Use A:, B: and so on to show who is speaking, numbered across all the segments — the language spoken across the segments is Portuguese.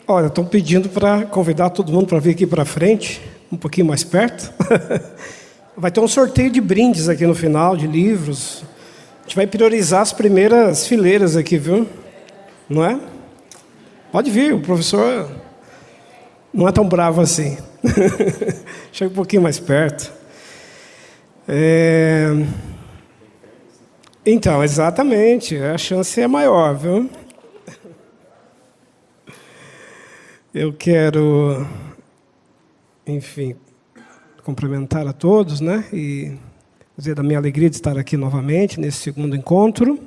A: Olha, estão pedindo para convidar todo mundo para vir aqui para frente, um pouquinho mais perto. Vai ter um sorteio de brindes aqui no final, de livros. A gente vai priorizar as primeiras fileiras aqui, viu? Não é? Pode vir, o professor não é tão bravo assim. Chega um pouquinho mais perto. Então, exatamente, a chance é maior, viu? Eu quero, enfim, cumprimentar a todos, né? E dizer da minha alegria de estar aqui novamente, nesse segundo encontro.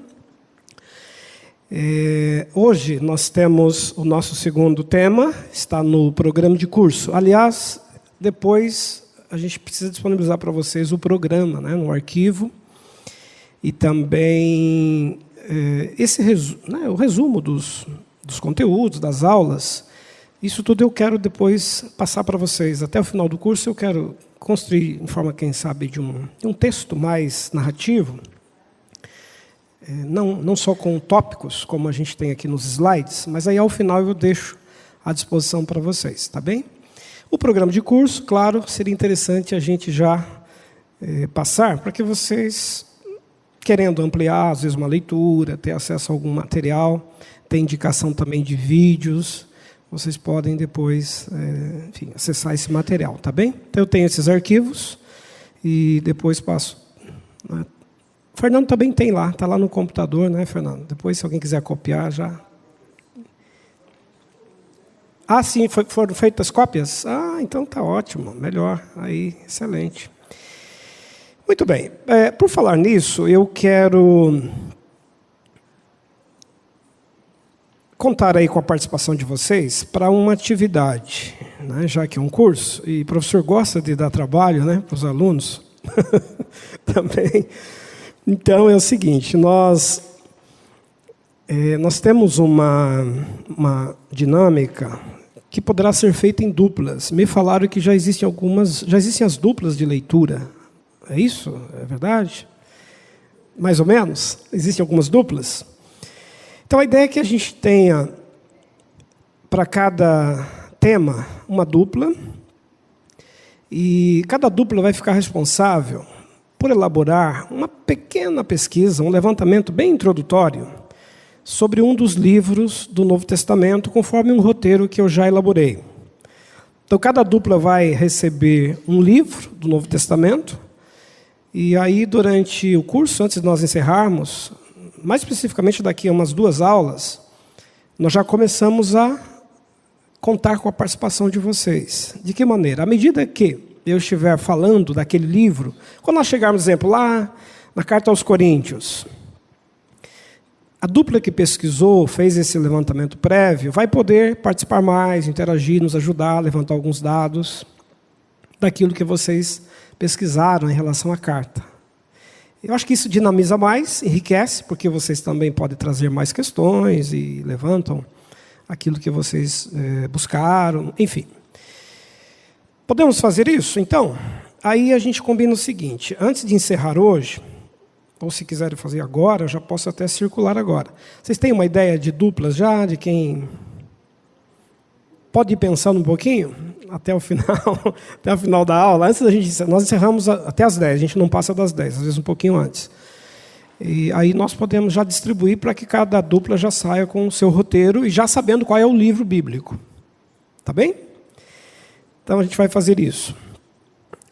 A: Hoje nós temos o nosso segundo tema, está no programa de curso. Aliás, depois a gente precisa disponibilizar para vocês o programa, né, no arquivo. E também o resumo dos conteúdos, das aulas. Isso tudo eu quero depois passar para vocês. Até o final do curso eu quero construir, em forma, quem sabe, de um texto mais narrativo, não só com tópicos, como a gente tem aqui nos slides, mas aí ao final eu deixo à disposição para vocês, tá bem? O programa de curso, claro, seria interessante a gente já passar, para que vocês, querendo ampliar, às vezes, uma leitura, ter acesso a algum material, ter indicação também de vídeos, vocês podem depois, enfim, acessar esse material, tá bem? Então, eu tenho esses arquivos e depois passo. Né? O Fernando também tem lá, está lá no computador, né, Fernando? Depois, se alguém quiser copiar, já... Ah, sim, foram feitas cópias? Ah, então está ótimo, melhor, aí, excelente. Muito bem, por falar nisso, eu quero contar aí com a participação de vocês para uma atividade, né, já que é um curso, e o professor gosta de dar trabalho, né, para os alunos, também. Então, é o seguinte, nós temos uma dinâmica que poderá ser feita em duplas. Me falaram que já existem as duplas de leitura. É isso? É verdade? Mais ou menos? Existem algumas duplas? Então, a ideia é que a gente tenha, para cada tema, uma dupla, e cada dupla vai ficar responsável por elaborar uma pequena pesquisa, um levantamento bem introdutório, sobre um dos livros do Novo Testamento, conforme um roteiro que eu já elaborei. Então, cada dupla vai receber um livro do Novo Testamento, e aí, durante o curso, antes de nós encerrarmos, mais especificamente daqui a umas 2 aulas, nós já começamos a contar com a participação de vocês. De que maneira? À medida que eu estiver falando daquele livro, quando nós chegarmos, por exemplo, lá na Carta aos Coríntios, a dupla que pesquisou, fez esse levantamento prévio, vai poder participar mais, interagir, nos ajudar, levantar alguns dados daquilo que vocês pesquisaram em relação à carta. Eu acho que isso dinamiza mais, enriquece, porque vocês também podem trazer mais questões e levantam aquilo que vocês buscaram, enfim. Podemos fazer isso? Então, aí a gente combina o seguinte, antes de encerrar hoje, ou se quiserem fazer agora, eu já posso até circular agora. Vocês têm uma ideia de duplas já, de quem pode ir pensando um pouquinho? Até o final da aula. Antes da gente, nós encerramos até as 10, a gente não passa das 10, às vezes um pouquinho antes. E aí nós podemos já distribuir para que cada dupla já saia com o seu roteiro e já sabendo qual é o livro bíblico. Tá bem? Então a gente vai fazer isso,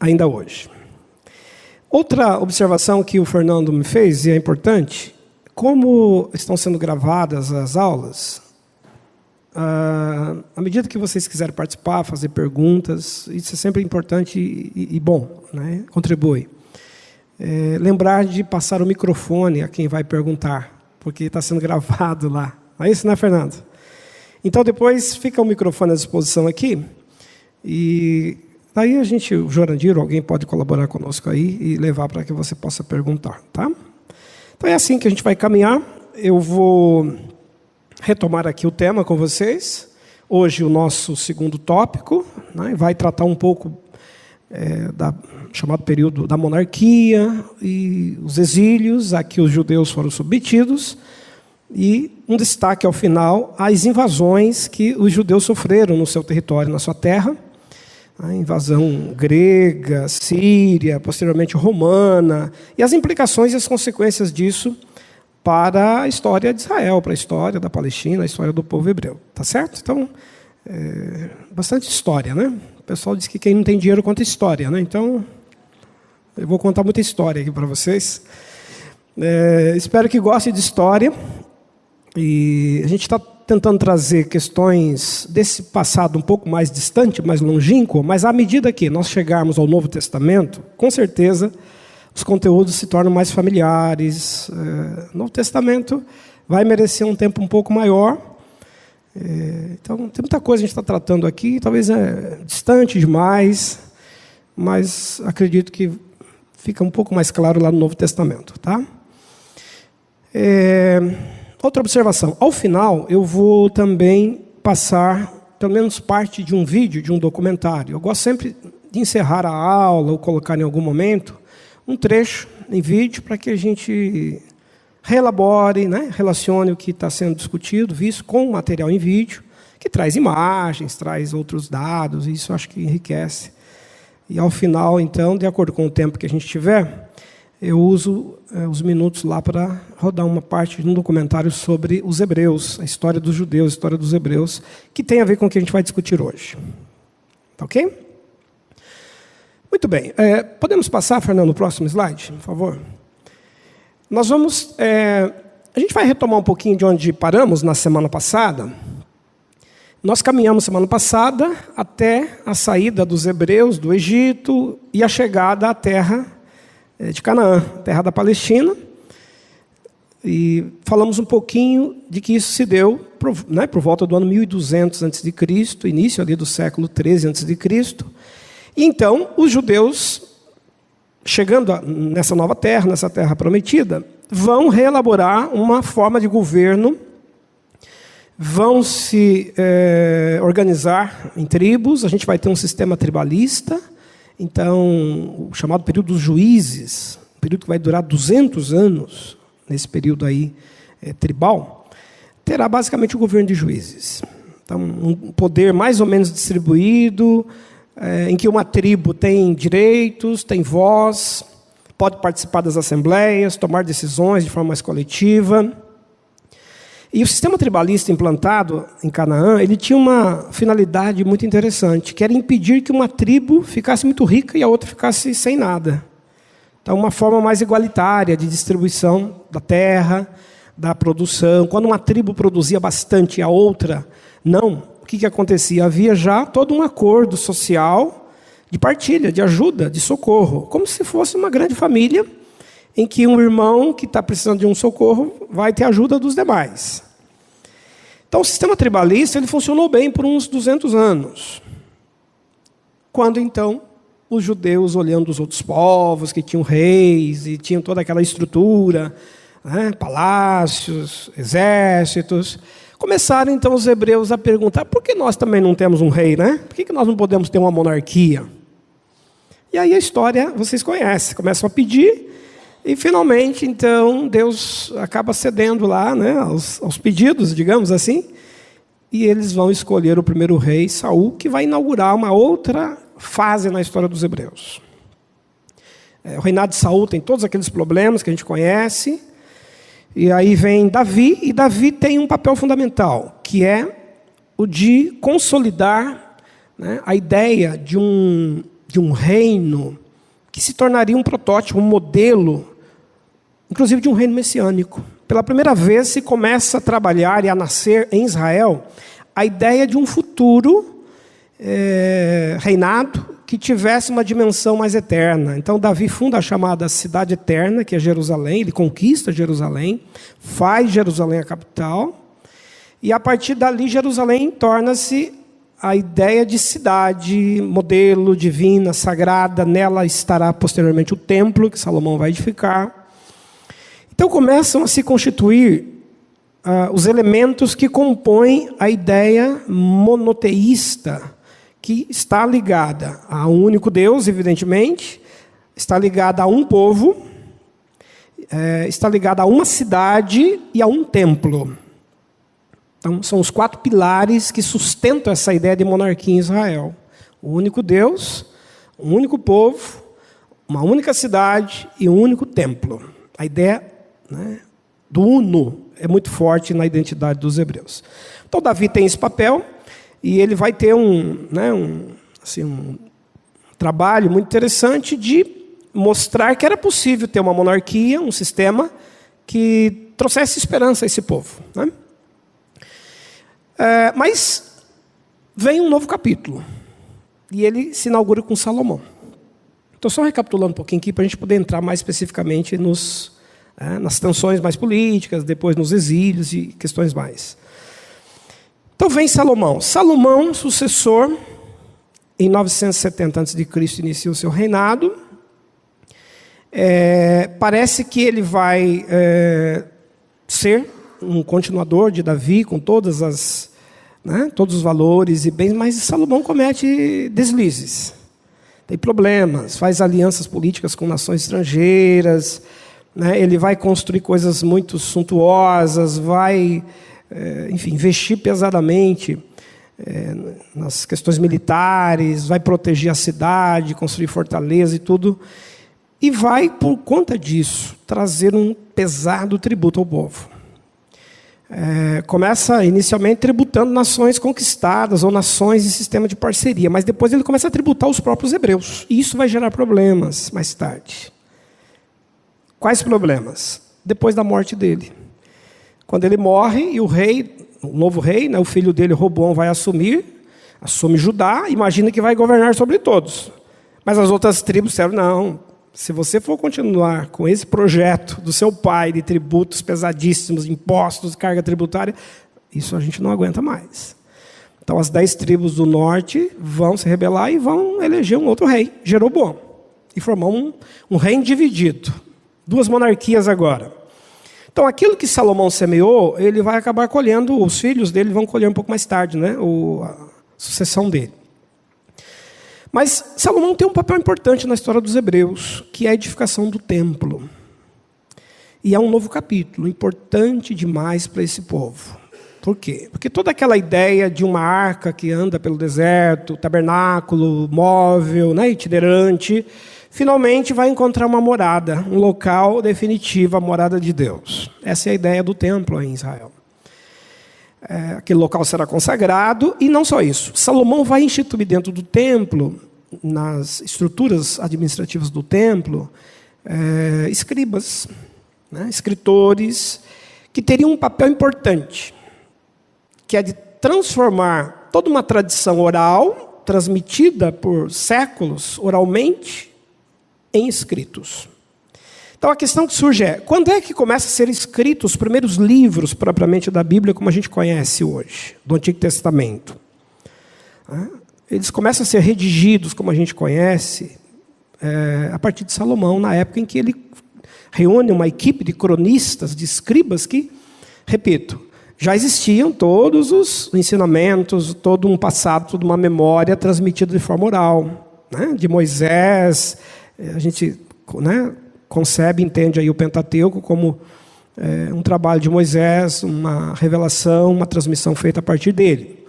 A: ainda hoje. Outra observação que o Fernando me fez, e é importante, como estão sendo gravadas as aulas, à medida que vocês quiserem participar, fazer perguntas, isso é sempre importante e bom, né? Contribui. Lembrar de passar o microfone a quem vai perguntar, porque está sendo gravado lá. É isso, né, Fernando? Então, depois fica o microfone à disposição aqui, e daí o Jorandir, ou alguém pode colaborar conosco aí e levar para que você possa perguntar, tá? Então, é assim que a gente vai caminhar. Eu vou retomar aqui o tema com vocês. Hoje o nosso segundo tópico, né, vai tratar um pouco chamado período da monarquia e os exílios a que os judeus foram submetidos, E um destaque ao final, as invasões que os judeus sofreram no seu território, na sua terra. A invasão grega, síria, posteriormente romana, e as implicações e as consequências disso para a história de Israel, para a história da Palestina, a história do povo hebreu. Tá certo? Então, bastante história, né? O pessoal diz que quem não tem dinheiro conta história, né? Então, eu vou contar muita história aqui para vocês. Espero que gostem de história. E a gente está tentando trazer questões desse passado um pouco mais distante, mais longínquo, mas à medida que nós chegarmos ao Novo Testamento, com certeza os conteúdos se tornam mais familiares. O Novo Testamento vai merecer um tempo um pouco maior. Então, tem muita coisa que a gente está tratando aqui, talvez é distante demais, mas acredito que fica um pouco mais claro lá no Novo Testamento, tá? Outra observação. Ao final, eu vou também passar, pelo menos parte de um vídeo, de um documentário. Eu gosto sempre de encerrar a aula ou colocar em algum momento um trecho em vídeo para que a gente reelabore, né, relacione o que está sendo discutido, visto com o material em vídeo, que traz imagens, traz outros dados, e isso acho que enriquece. E ao final, então, de acordo com o tempo que a gente tiver, eu uso os minutos lá para rodar uma parte de um documentário sobre os hebreus, a história dos judeus, a história dos hebreus, que tem a ver com o que a gente vai discutir hoje. Tá ok? Muito bem. Podemos passar, Fernando, no próximo slide, por favor? Nós vamos... a gente vai retomar um pouquinho de onde paramos na semana passada. Nós caminhamos semana passada até a saída dos hebreus do Egito e a chegada à terra de Canaã, terra da Palestina, e falamos um pouquinho de que isso se deu por volta do ano 1200 a.C., início ali do século 13 a.C., e então os judeus, chegando nessa nova terra, nessa terra prometida, vão reelaborar uma forma de governo, vão se organizar em tribos, a gente vai ter um sistema tribalista. Então, o chamado período dos juízes, um período que vai durar 200 anos, nesse período aí tribal, terá basicamente o governo de juízes. Então, um poder mais ou menos distribuído, em que uma tribo tem direitos, tem voz, pode participar das assembleias, tomar decisões de forma mais coletiva. E o sistema tribalista implantado em Canaã, ele tinha uma finalidade muito interessante, que era impedir que uma tribo ficasse muito rica e a outra ficasse sem nada. Então, uma forma mais igualitária de distribuição da terra, da produção. Quando uma tribo produzia bastante e a outra não, o que acontecia? Havia já todo um acordo social de partilha, de ajuda, de socorro, como se fosse uma grande família, em que um irmão que está precisando de um socorro vai ter ajuda dos demais. Então, o sistema tribalista ele funcionou bem por uns 200 anos. Quando, então, os judeus, olhando os outros povos, que tinham reis e tinham toda aquela estrutura, né, palácios, exércitos, começaram, então, os hebreus a perguntar, por que nós também não temos um rei, né? Por que nós não podemos ter uma monarquia? E aí a história, vocês conhecem, começam a pedir. E, finalmente, então, Deus acaba cedendo lá, né, aos pedidos, digamos assim, e eles vão escolher o primeiro rei, Saul, que vai inaugurar uma outra fase na história dos hebreus. O reinado de Saul tem todos aqueles problemas que a gente conhece, e aí vem Davi, e Davi tem um papel fundamental, que é o de consolidar, né, a ideia de um reino que se tornaria um protótipo, um modelo, inclusive de um reino messiânico. Pela primeira vez se começa a trabalhar e a nascer em Israel a ideia de um futuro reinado que tivesse uma dimensão mais eterna. Então, Davi funda a chamada Cidade Eterna, que é Jerusalém, ele conquista Jerusalém, faz Jerusalém a capital, e a partir dali Jerusalém torna-se a ideia de cidade, modelo, divina, sagrada. Nela estará posteriormente o templo que Salomão vai edificar. Então começam a se constituir os elementos que compõem a ideia monoteísta, que está ligada a um único Deus, evidentemente, está ligada a um povo, está ligada a uma cidade e a um templo. Então, são os 4 pilares que sustentam essa ideia de monarquia em Israel. O único Deus, um único povo, uma única cidade e um único templo. A ideia, né, do uno é muito forte na identidade dos hebreus. Então, Davi tem esse papel e ele vai ter um trabalho muito interessante de mostrar que era possível ter uma monarquia, um sistema que trouxesse esperança a esse povo, né? Mas vem um novo capítulo e ele se inaugura com Salomão. Estou só recapitulando um pouquinho aqui para a gente poder entrar mais especificamente nas tensões mais políticas, depois nos exílios e questões mais. Então vem Salomão. Salomão, sucessor, em 970 a.C. inicia o seu reinado. Parece que ele vai ser um continuador de Davi, com todos os valores e bens, mas Salomão comete deslizes. Tem problemas, faz alianças políticas com nações estrangeiras, né? Ele vai construir coisas muito suntuosas, vai, investir pesadamente nas questões militares, vai proteger a cidade, construir fortaleza e tudo, e vai, por conta disso, trazer um pesado tributo ao povo. Começa inicialmente tributando nações conquistadas ou nações em sistema de parceria, mas depois ele começa a tributar os próprios hebreus, e isso vai gerar problemas mais tarde. Quais problemas? Depois da morte dele. Quando ele morre e o novo rei, o filho dele, Roboão, vai assume Judá, imagina que vai governar sobre todos. Mas as outras tribos disseram, não, se você for continuar com esse projeto do seu pai de tributos pesadíssimos, impostos, carga tributária, isso a gente não aguenta mais. Então as 10 tribos do norte vão se rebelar e vão eleger um outro rei, Jeroboão, e formar um reino dividido. 2 monarquias agora. Então aquilo que Salomão semeou, ele vai acabar colhendo, os filhos dele vão colher um pouco mais tarde, né? A sucessão dele. Mas Salomão tem um papel importante na história dos hebreus, que é a edificação do templo. E é um novo capítulo, importante demais para esse povo. Por quê? Porque toda aquela ideia de uma arca que anda pelo deserto, tabernáculo, móvel, né, itinerante, finalmente vai encontrar uma morada, um local definitivo, a morada de Deus. Essa é a ideia do templo em Israel. Aquele local será consagrado, e não só isso. Salomão vai instituir dentro do templo, nas estruturas administrativas do templo, escribas, né, escritores, que teriam um papel importante, que é de transformar toda uma tradição oral, transmitida por séculos oralmente, em escritos. Então a questão que surge é, quando é que começa a ser escritos os primeiros livros propriamente da Bíblia, como a gente conhece hoje, do Antigo Testamento? Eles começam a ser redigidos, como a gente conhece, a partir de Salomão, na época em que ele reúne uma equipe de cronistas, de escribas que, repito, já existiam todos os ensinamentos, todo um passado, toda uma memória transmitida de forma oral, né? De Moisés. A gente, né, concebe, entende aí o Pentateuco como um trabalho de Moisés, uma revelação, uma transmissão feita a partir dele.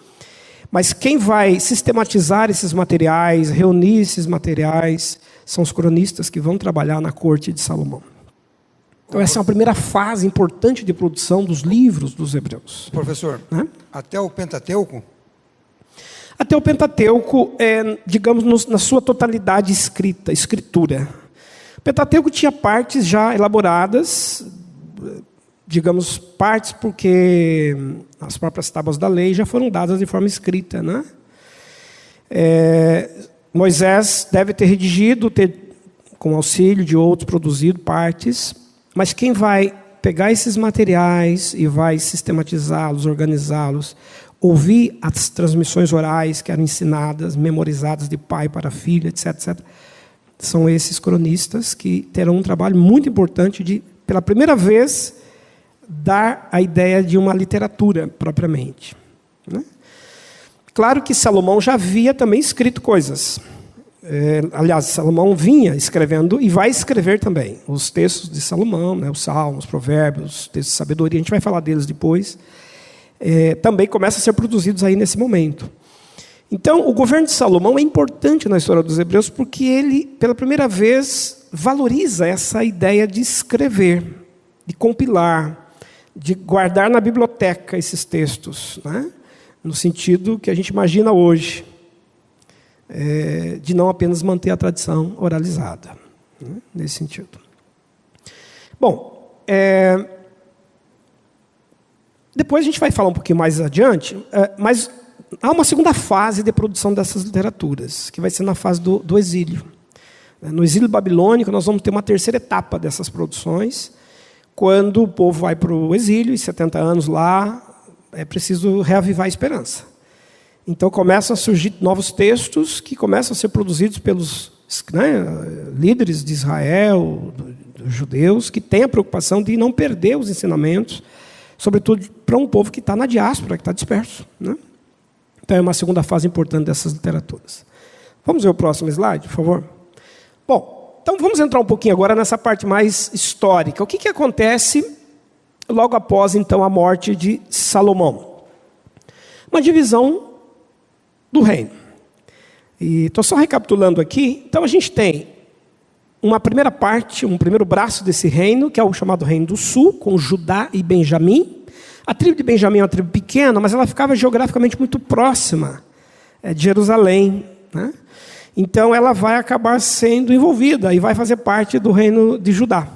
A: Mas quem vai sistematizar esses materiais, reunir esses materiais, são os cronistas que vão trabalhar na corte de Salomão. Então essa é uma primeira fase importante de produção dos livros dos hebreus.
B: Professor,
A: né?
B: Até o Pentateuco?
A: Até o Pentateuco digamos, na sua totalidade escritura. O Pentateuco tinha partes já elaboradas, digamos, partes porque as próprias tábuas da lei já foram dadas de forma escrita, né? Moisés deve ter redigido, com auxílio de outros, produzido partes, mas quem vai pegar esses materiais e vai sistematizá-los, organizá-los, ouvir as transmissões orais que eram ensinadas, memorizadas de pai para filho, etc., etc., são esses cronistas que terão um trabalho muito importante de, pela primeira vez, dar a ideia de uma literatura propriamente, né? Claro que Salomão já havia também escrito coisas. Aliás, Salomão vinha escrevendo e vai escrever também os textos de Salomão, né, os Salmos, Provérbios, os textos de sabedoria, a gente vai falar deles depois. Também começam a ser produzidos aí nesse momento. Então, o governo de Salomão é importante na história dos hebreus porque ele, pela primeira vez, valoriza essa ideia de escrever, de compilar, de guardar na biblioteca esses textos, né? No sentido que a gente imagina hoje, de não apenas manter a tradição oralizada, né? Nesse sentido. Bom, depois a gente vai falar um pouquinho mais adiante, mas há uma segunda fase de produção dessas literaturas, que vai ser na fase do exílio. No exílio babilônico, nós vamos ter uma terceira etapa dessas produções, quando o povo vai para o exílio, e 70 anos lá, é preciso reavivar a esperança. Então começam a surgir novos textos que começam a ser produzidos pelos líderes de Israel, dos judeus, que têm a preocupação de não perder os ensinamentos, sobretudo para um povo que está na diáspora, que está disperso, né? Então é uma segunda fase importante dessas literaturas. Vamos ver o próximo slide, por favor? Bom, então vamos entrar um pouquinho agora nessa parte mais histórica. O que acontece logo após, então, a morte de Salomão? Uma divisão do reino. E estou só recapitulando aqui. Então a gente tem uma primeira parte, um primeiro braço desse reino, que é o chamado Reino do Sul, com Judá e Benjamim. A tribo de Benjamim é uma tribo pequena, mas ela ficava geograficamente muito próxima de Jerusalém, né? Então ela vai acabar sendo envolvida e vai fazer parte do reino de Judá,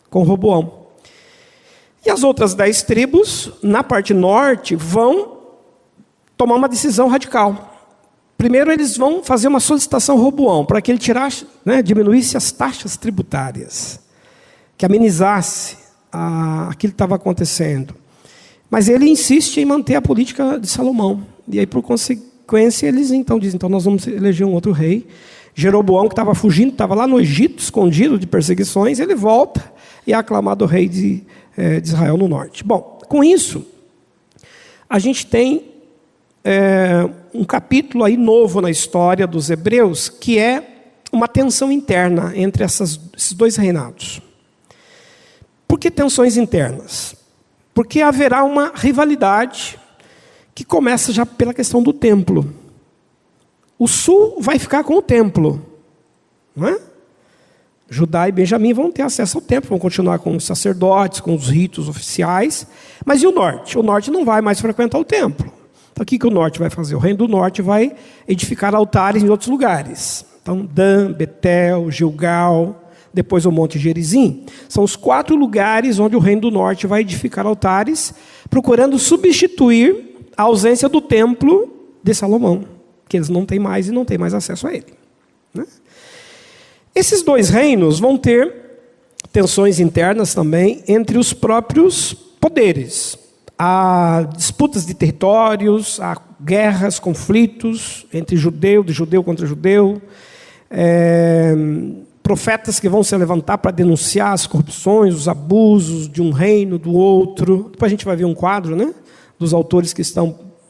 A: com Roboão. E as outras 10 tribos, na parte norte, vão tomar uma decisão radical. Primeiro eles vão fazer uma solicitação a Roboão, para que ele tirasse, diminuísse as taxas tributárias, que amenizasse aquilo que estava acontecendo. Mas ele insiste em manter a política de Salomão. E aí, por consequência, eles então dizem, então nós vamos eleger um outro rei. Jeroboão, que estava fugindo, estava lá no Egito, escondido de perseguições, ele volta e é aclamado rei de Israel no norte. Bom, com isso, a gente tem um capítulo aí novo na história dos hebreus, que é uma tensão interna entre esses dois reinados. Por que tensões internas? Porque haverá uma rivalidade que começa já pela questão do templo. O sul vai ficar com o templo, não é? Judá e Benjamim vão ter acesso ao templo, vão continuar com os sacerdotes, com os ritos oficiais. Mas e o norte? O norte não vai mais frequentar o templo. Então o que o norte vai fazer? O reino do norte vai edificar altares em outros lugares. Então Dan, Betel, Gilgal, depois o Monte Gerizim. São os 4 lugares onde o reino do norte vai edificar altares, procurando substituir a ausência do templo de Salomão, que eles não têm mais e não têm mais acesso a ele, né? Esses 2 reinos vão ter tensões internas também entre os próprios poderes. Há disputas de territórios, há guerras, conflitos entre de judeu contra judeu, profetas que vão se levantar para denunciar as corrupções, os abusos de um reino, do outro. Depois a gente vai ver um quadro, né, dos autores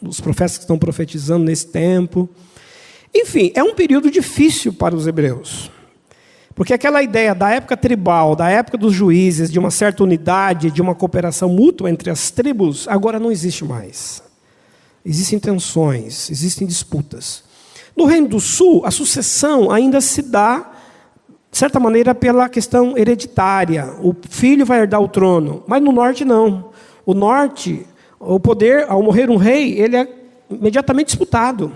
A: dos profetas que estão profetizando nesse tempo. Enfim, é um período difícil para os hebreus. Porque aquela ideia da época tribal, da época dos juízes, de uma certa unidade, de uma cooperação mútua entre as tribos, agora não existe mais. Existem tensões, existem disputas. No Reino do Sul, a sucessão ainda se dá, de certa maneira, pela questão hereditária. O filho vai herdar o trono, mas no norte não. O norte, o poder, ao morrer um rei, ele é imediatamente disputado.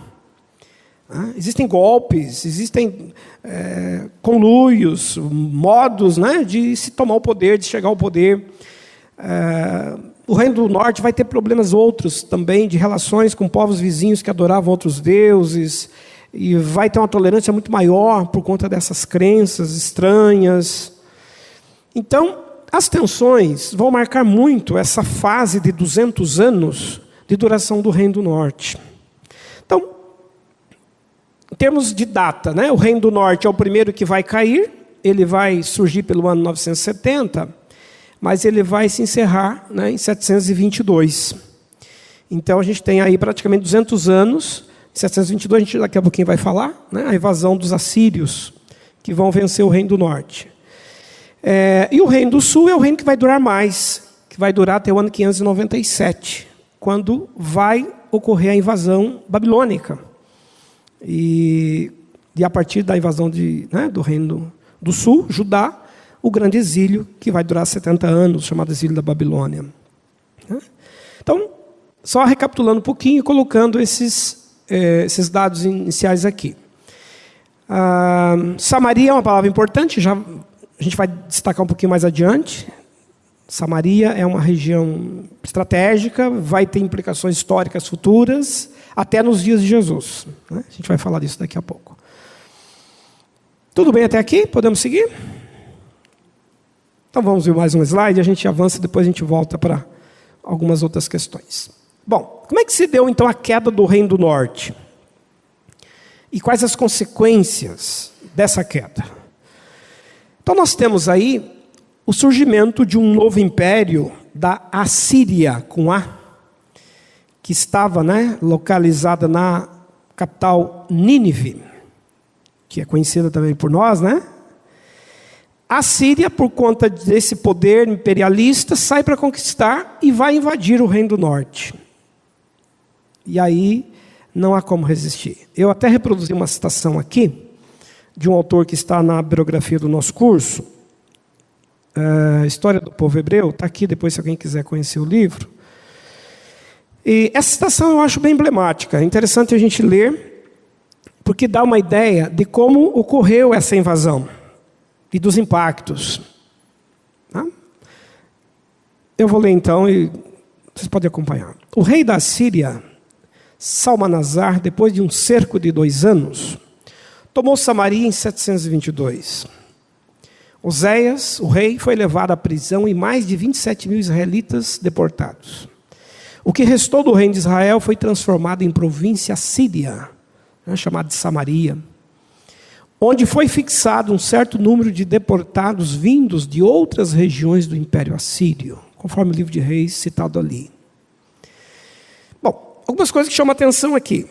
A: Existem golpes, existem conluios, modos, de se tomar o poder, de chegar ao poder. O Reino do Norte vai ter problemas outros também, de relações com povos vizinhos que adoravam outros deuses, e vai ter uma tolerância muito maior por conta dessas crenças estranhas. Então, as tensões vão marcar muito essa fase de 200 anos de duração do Reino do Norte. Então, em termos de data, o Reino do Norte é o primeiro que vai cair, ele vai surgir pelo ano 970, mas ele vai se encerrar em 722. Então a gente tem aí praticamente 200 anos 722 a gente daqui a pouquinho vai falar, né? A invasão dos assírios, que vão vencer o reino do norte. E o reino do sul é o reino que vai durar mais, que vai durar até o ano 597, quando vai ocorrer a invasão babilônica. E a partir da invasão do reino do sul, Judá, o grande exílio, que vai durar 70 anos, chamado exílio da Babilônia. Então, só recapitulando um pouquinho e colocando esses dados iniciais aqui. Samaria é uma palavra importante, a gente vai destacar um pouquinho mais adiante. Samaria é uma região estratégica, vai ter implicações históricas futuras, até nos dias de Jesus, né? A gente vai falar disso daqui a pouco. Tudo bem até aqui? Podemos seguir? Então vamos ver mais um slide, a gente avança, depois a gente volta para algumas outras questões. Bom, como é que se deu então a queda do Reino do Norte? E quais as consequências dessa queda? Então nós temos aí o surgimento de um novo império da Assíria, com A, que estava, localizada na capital Nínive, que é conhecida também por nós, né? A Síria, por conta desse poder imperialista, sai para conquistar e vai invadir o Reino do Norte. E aí não há como resistir. Eu até reproduzi uma citação aqui, de um autor que está na bibliografia do nosso curso, História do Povo Hebreu, está aqui depois se alguém quiser conhecer o livro. E essa citação eu acho bem emblemática, é interessante a gente ler, porque dá uma ideia de como ocorreu essa invasão e dos impactos. Eu vou ler então e vocês podem acompanhar. O rei da Síria, Salmanasar, depois de um cerco de 2 anos, tomou Samaria em 722. Oséias, o rei, foi levado à prisão e mais de 27 mil israelitas deportados. O que restou do reino de Israel foi transformado em província síria, chamada de Samaria, onde foi fixado um certo número de deportados vindos de outras regiões do Império Assírio, conforme o livro de Reis citado ali. Bom, algumas coisas que chamam a atenção aqui.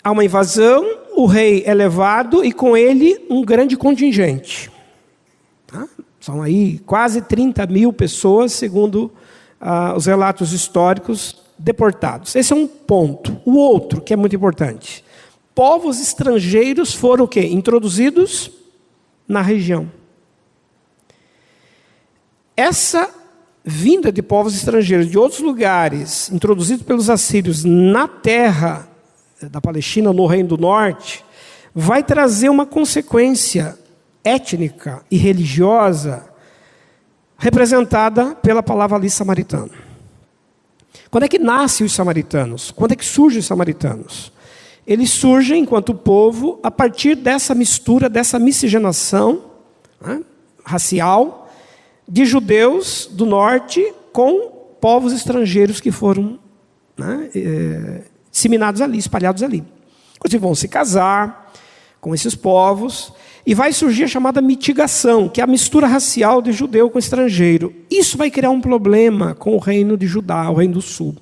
A: Há uma invasão, o rei é levado e com ele um grande contingente. São aí quase 30 mil pessoas, segundo os relatos históricos, deportados. Esse é um ponto. O outro, que é muito importante. Povos estrangeiros foram o quê? Introduzidos na região. Essa vinda de povos estrangeiros de outros lugares, introduzidos pelos assírios na terra da Palestina, no Reino do Norte, vai trazer uma consequência étnica e religiosa representada pela palavra ali samaritano. Quando é que nascem os samaritanos? Quando é que surgem os samaritanos? Eles surgem enquanto povo a partir dessa mistura, dessa miscigenação racial de judeus do norte com povos estrangeiros que foram disseminados ali, espalhados ali. Inclusive vão se casar com esses povos e vai surgir a chamada mitigação, que é a mistura racial de judeu com estrangeiro. Isso vai criar um problema com o reino de Judá, o reino do sul.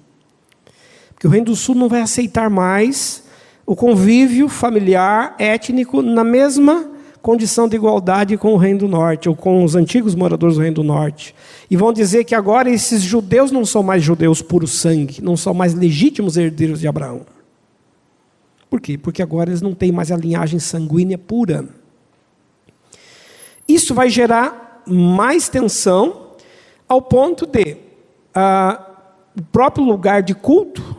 A: Porque o reino do sul não vai aceitar mais o convívio familiar, étnico, na mesma condição de igualdade com o reino do norte, ou com os antigos moradores do reino do norte. E vão dizer que agora esses judeus não são mais judeus puro sangue, não são mais legítimos herdeiros de Abraão. Por quê? Porque agora eles não têm mais a linhagem sanguínea pura. Isso vai gerar mais tensão, ao ponto de o próprio lugar de culto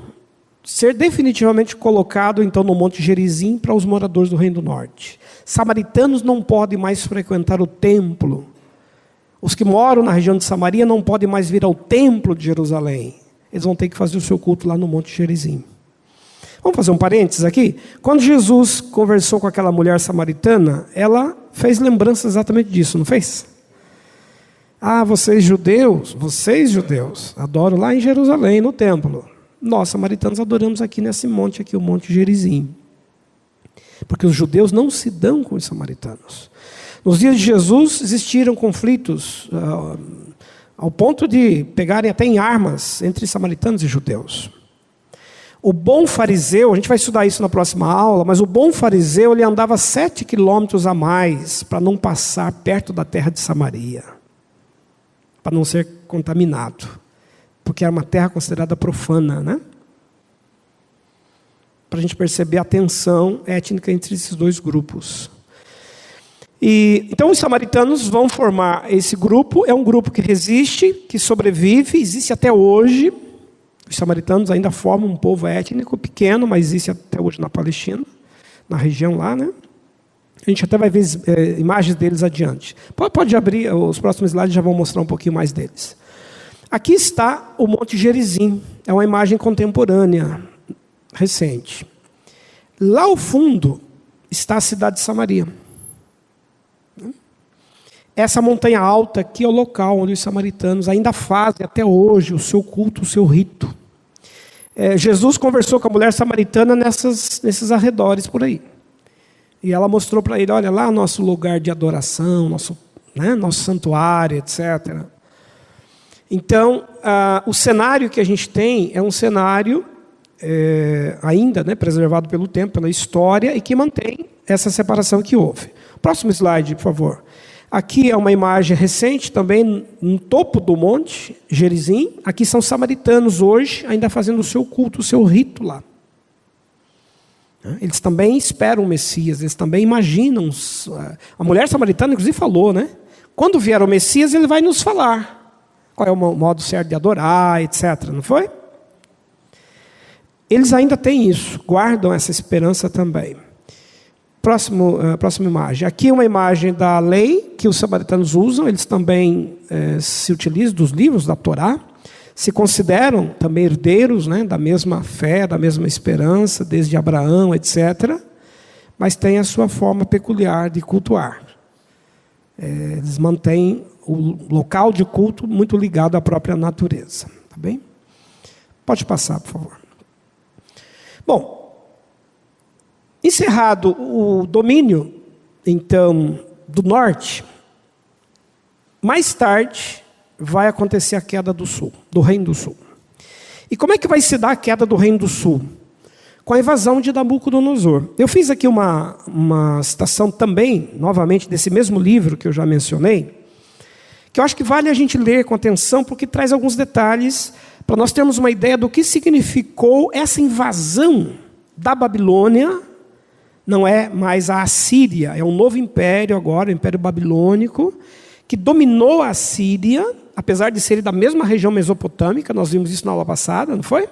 A: ser definitivamente colocado então no Monte Gerizim para os moradores do Reino do Norte. Samaritanos não podem mais frequentar o templo. Os que moram na região de Samaria não podem mais vir ao templo de Jerusalém. Eles vão ter que fazer o seu culto lá no Monte Gerizim. Vamos fazer um parênteses aqui? Quando Jesus conversou com aquela mulher samaritana, ela fez lembrança exatamente disso, não fez? Vocês judeus, adoram lá em Jerusalém, no templo. Nós, samaritanos, adoramos aqui nesse monte aqui, o Monte Gerizim. Porque os judeus não se dão com os samaritanos. Nos dias de Jesus existiram conflitos ao ponto de pegarem até em armas entre samaritanos e judeus. O bom fariseu, a gente vai estudar isso na próxima aula, mas o bom fariseu, ele andava 7 quilômetros a mais para não passar perto da terra de Samaria, para não ser contaminado, porque era uma terra considerada profana, né? Para a gente perceber a tensão étnica entre esses dois grupos. Então os samaritanos vão formar esse grupo, é um grupo que resiste, que sobrevive, existe até hoje. Os samaritanos ainda formam um povo étnico pequeno, mas existe até hoje na Palestina, na região lá, né? A gente até vai ver imagens deles adiante. Pode abrir, os próximos slides já vão mostrar um pouquinho mais deles. Aqui está o Monte Gerizim, é uma imagem contemporânea, recente. Lá ao fundo está a cidade de Samaria. Essa montanha alta aqui é o local onde os samaritanos ainda fazem até hoje o seu culto, o seu rito. Jesus conversou com a mulher samaritana nesses arredores por aí. E ela mostrou para ele, olha lá nosso lugar de adoração, nosso santuário, etc. Então, o cenário que a gente tem é um cenário ainda preservado pelo tempo, pela história, e que mantém essa separação que houve. Próximo slide, por favor. Aqui é uma imagem recente também, no topo do monte Gerizim. Aqui são samaritanos hoje, ainda fazendo o seu culto, o seu rito lá. Eles também esperam o Messias, eles também imaginam. A mulher samaritana, inclusive, falou, né? Quando vier o Messias, ele vai nos falar qual é o modo certo de adorar, etc. Não foi? Eles ainda têm isso, guardam essa esperança também. Próxima imagem. Aqui é uma imagem da lei que os samaritanos usam. Eles também se utilizam dos livros da Torá. Se consideram também herdeiros, da mesma fé, da mesma esperança, desde Abraão, etc. Mas têm a sua forma peculiar de cultuar. Eles mantêm o local de culto muito ligado à própria natureza. Tá bem? Pode passar, por favor. Bom, encerrado o domínio, então, do norte, mais tarde vai acontecer a queda do sul, do Reino do Sul. E como é que vai se dar a queda do Reino do Sul? Com a invasão de Nabucodonosor. Eu fiz aqui uma citação também, novamente, desse mesmo livro que eu já mencionei, que eu acho que vale a gente ler com atenção, porque traz alguns detalhes para nós termos uma ideia do que significou essa invasão da Babilônia. Não é mais a Assíria, é um novo império agora, o Império Babilônico, que dominou a Síria, apesar de serem da mesma região mesopotâmica. Nós vimos isso na aula passada, não foi?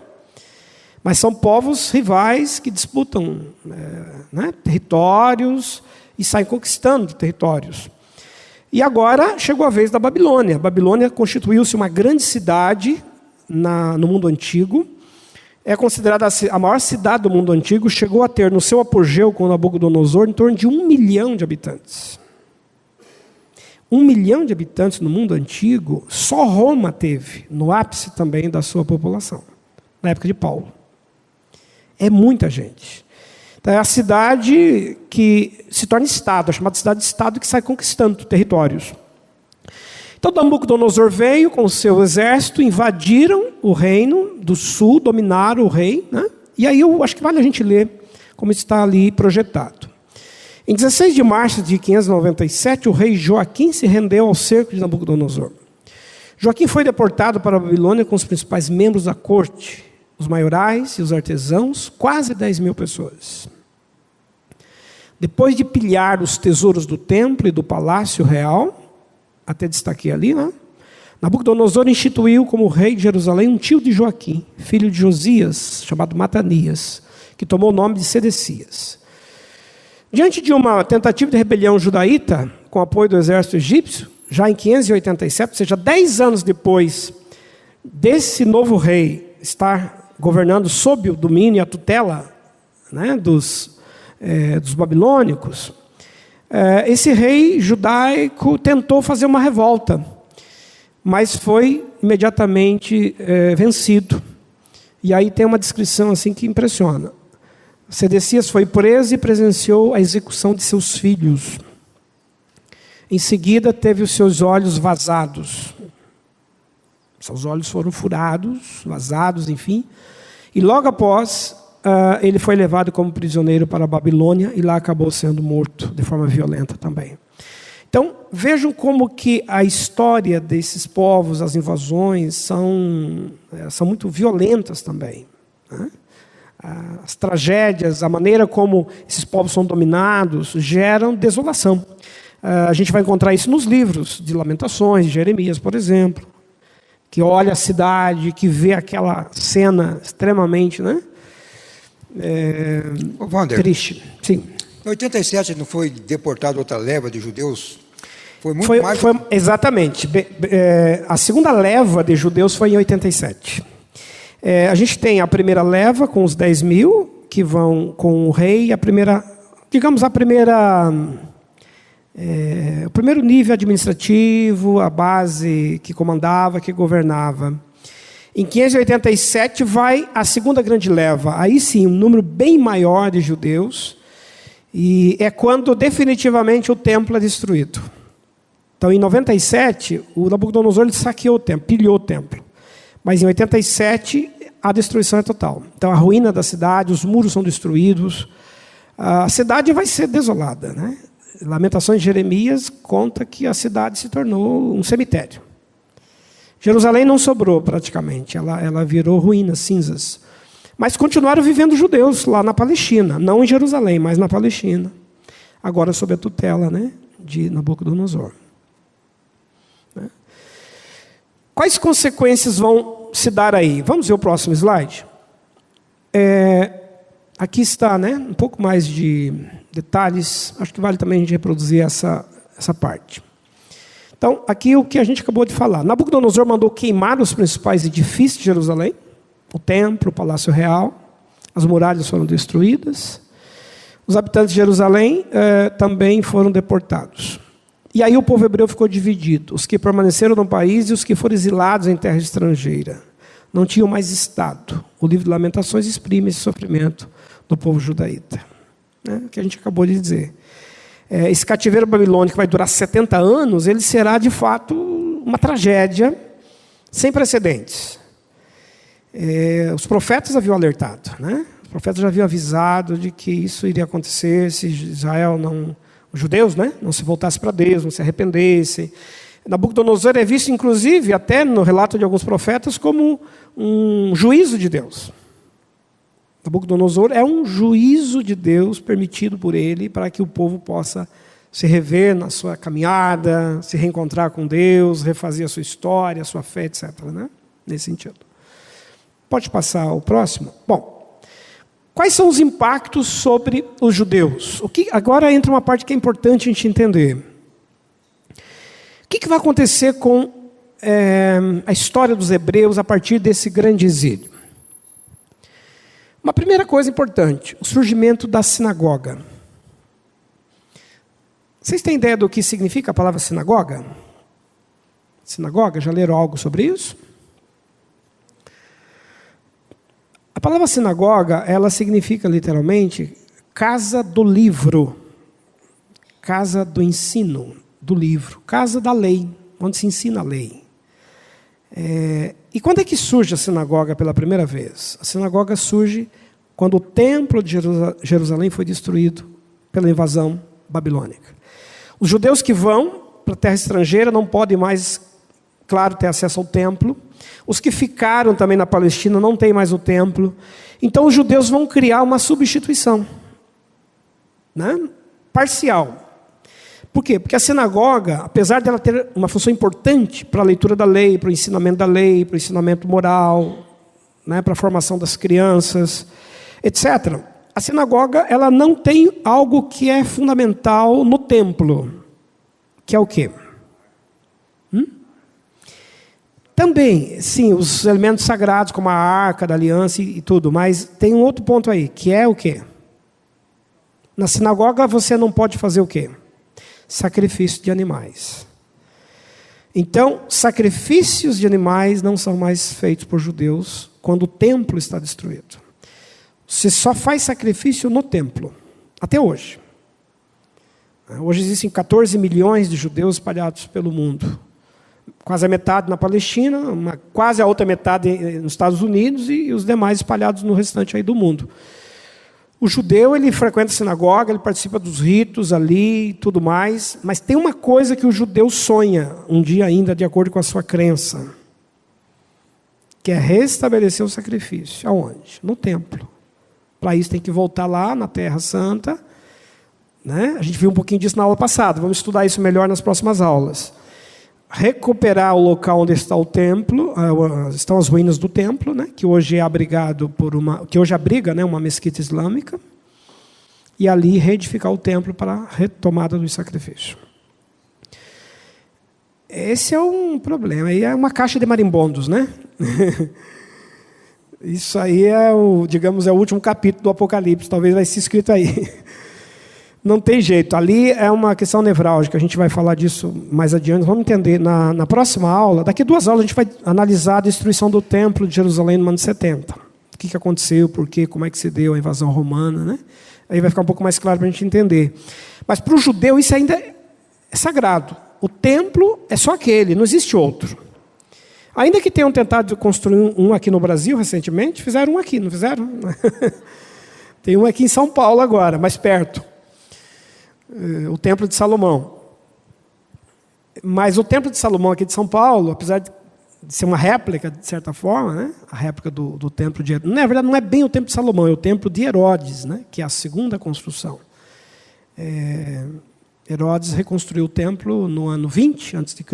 A: Mas são povos rivais que disputam territórios e saem conquistando territórios. E agora chegou a vez da Babilônia. A Babilônia constituiu-se uma grande cidade no mundo antigo. É considerada a maior cidade do mundo antigo. Chegou a ter no seu apogeu com Nabucodonosor em torno de 1 milhão de habitantes. 1 milhão de habitantes no mundo antigo, só Roma teve, no ápice também da sua população, na época de Paulo. É muita gente. Então, é a cidade que se torna Estado, é chamada cidade-Estado, que sai conquistando territórios. Então, Nabucodonosor veio com o seu exército, invadiram o reino do sul, dominaram o rei, E aí eu acho que vale a gente ler como está ali projetado. Em 16 de março de 597, o rei Joaquim se rendeu ao cerco de Nabucodonosor. Joaquim foi deportado para a Babilônia com os principais membros da corte, os maiorais e os artesãos, quase 10 mil pessoas. Depois de pilhar os tesouros do templo e do palácio real, até destaquei ali, Nabucodonosor instituiu como rei de Jerusalém um tio de Joaquim, filho de Josias, chamado Matanias, que tomou o nome de Sedecias. Diante de uma tentativa de rebelião judaíta, com apoio do exército egípcio, já em 587, ou seja, 10 anos depois desse novo rei estar governando sob o domínio e a tutela dos babilônicos, esse rei judaico tentou fazer uma revolta, mas foi imediatamente vencido. E aí tem uma descrição assim que impressiona. Sedecias foi preso e presenciou a execução de seus filhos. Em seguida, teve os seus olhos vazados. Seus olhos foram furados, vazados, enfim. E logo após, ele foi levado como prisioneiro para a Babilônia e lá acabou sendo morto de forma violenta também. Então, vejam como que a história desses povos, as invasões, são muito violentas também, né? As tragédias, a maneira como esses povos são dominados, geram desolação. A gente vai encontrar isso nos livros de Lamentações, de Jeremias, por exemplo, que olha a cidade, que vê aquela cena extremamente, né?
B: Wander,
A: Triste. Sim.
B: em 87 não foi deportado outra leva de judeus? Foi muito mais...
A: Exatamente. A segunda leva de judeus foi em 87. A gente tem a primeira leva com os 10 mil, que vão com o rei, o primeiro nível administrativo, a base que comandava, que governava. Em 587 vai a segunda grande leva, aí sim, um número bem maior de judeus, e é quando definitivamente o templo é destruído. Então, em 97, o Nabucodonosor ele saqueou o templo, pilhou o templo. Mas em 87, a destruição é total. Então, a ruína da cidade, os muros são destruídos, a cidade vai ser desolada, né? Lamentações de Jeremias conta que a cidade se tornou um cemitério. Jerusalém não sobrou praticamente, ela virou ruínas, cinzas. Mas continuaram vivendo judeus lá na Palestina, não em Jerusalém, mas na Palestina. Agora sob a tutela, né, de Nabucodonosor. Quais consequências vão se dar aí? Vamos ver o próximo slide? Aqui está, né, um pouco mais de detalhes. Acho que vale também a gente reproduzir essa parte. Então, aqui o que a gente acabou de falar. Nabucodonosor mandou queimar os principais edifícios de Jerusalém, o templo, o palácio real, as muralhas foram destruídas. Os habitantes de Jerusalém também foram deportados. E aí o povo hebreu ficou dividido, os que permaneceram no país e os que foram exilados em terra estrangeira. Não tinham mais Estado. O livro de Lamentações exprime esse sofrimento do povo judaíta, né? Que a gente acabou de dizer. Esse cativeiro babilônico que vai durar 70 anos, ele será de fato uma tragédia sem precedentes. Os profetas haviam alertado, né? Os profetas já haviam avisado de que isso iria acontecer se Israel não... Os judeus, né, não se voltassem para Deus, não se arrependessem. Nabucodonosor é visto, inclusive, até no relato de alguns profetas, como um juízo de Deus. Nabucodonosor é um juízo de Deus permitido por ele para que o povo possa se rever na sua caminhada, se reencontrar com Deus, refazer a sua história, a sua fé, etc., né? Nesse sentido. Pode passar o próximo? Bom, quais são os impactos sobre os judeus? Agora entra uma parte que é importante a gente entender. O que vai acontecer com a história dos hebreus a partir desse grande exílio? Uma primeira coisa importante, o surgimento da sinagoga. Vocês têm ideia do que significa a palavra sinagoga? Sinagoga, já leram algo sobre isso? A palavra sinagoga, ela significa literalmente casa do livro, casa do ensino do livro, casa da lei, onde se ensina a lei. E quando é que surge a sinagoga pela primeira vez? A sinagoga surge quando o templo de Jerusalém foi destruído pela invasão babilônica. Os judeus que vão para a terra estrangeira não podem mais, claro, ter acesso ao templo. Os que ficaram também na Palestina não têm mais o templo. Então os judeus vão criar uma substituição, né? Parcial. Por quê? Porque a sinagoga, apesar de ela ter uma função importante para a leitura da lei, para o ensinamento da lei, para o ensinamento moral, né, para a formação das crianças, etc., a sinagoga ela não tem algo que é fundamental no templo, que é o quê? Também, sim, os elementos sagrados, como a arca da aliança e tudo, mas tem um outro ponto aí, que é o quê? Na sinagoga você não pode fazer o quê? Sacrifício de animais. Então, sacrifícios de animais não são mais feitos por judeus quando o templo está destruído. Você só faz sacrifício no templo, até hoje. Hoje existem 14 milhões de judeus espalhados pelo mundo. quase a metade na Palestina, quase a outra metade nos Estados Unidos e os demais espalhados no restante aí do mundo. O judeu, ele frequenta a sinagoga, ele participa dos ritos ali e tudo mais, mas tem uma coisa que o judeu sonha um dia ainda, de acordo com a sua crença, que é restabelecer o sacrifício. Aonde? No templo. Para isso tem que voltar lá na Terra Santa, né? A gente viu um pouquinho disso na aula passada, vamos estudar isso melhor nas próximas aulas. Recuperar o local onde está o templo, estão as ruínas do templo, né, que hoje é abrigado que hoje abriga, né, uma mesquita islâmica, e ali reedificar o templo para a retomada do sacrifício. Esse é um problema, aí é uma caixa de marimbondos, né? Isso aí é o último capítulo do Apocalipse, talvez vai ser escrito aí. Não tem jeito, ali é uma questão nevrálgica, a gente vai falar disso mais adiante, vamos entender. Na próxima aula, daqui a 2 aulas, a gente vai analisar a destruição do templo de Jerusalém no ano 70. O que aconteceu, por quê, como é que se deu a invasão romana, né? Aí vai ficar um pouco mais claro para a gente entender. Mas para o judeu isso ainda é sagrado. O templo é só aquele, não existe outro. Ainda que tenham tentado construir um aqui no Brasil recentemente, fizeram um aqui, não fizeram? Tem um aqui em São Paulo agora, mais perto. O Templo de Salomão. Mas o Templo de Salomão aqui de São Paulo, apesar de ser uma réplica, de certa forma, né? A réplica do Templo de Herodes. Na verdade, não é bem o Templo de Salomão, é o Templo de Herodes, né? Que é a segunda construção. Herodes reconstruiu o templo no ano 20 a.C.,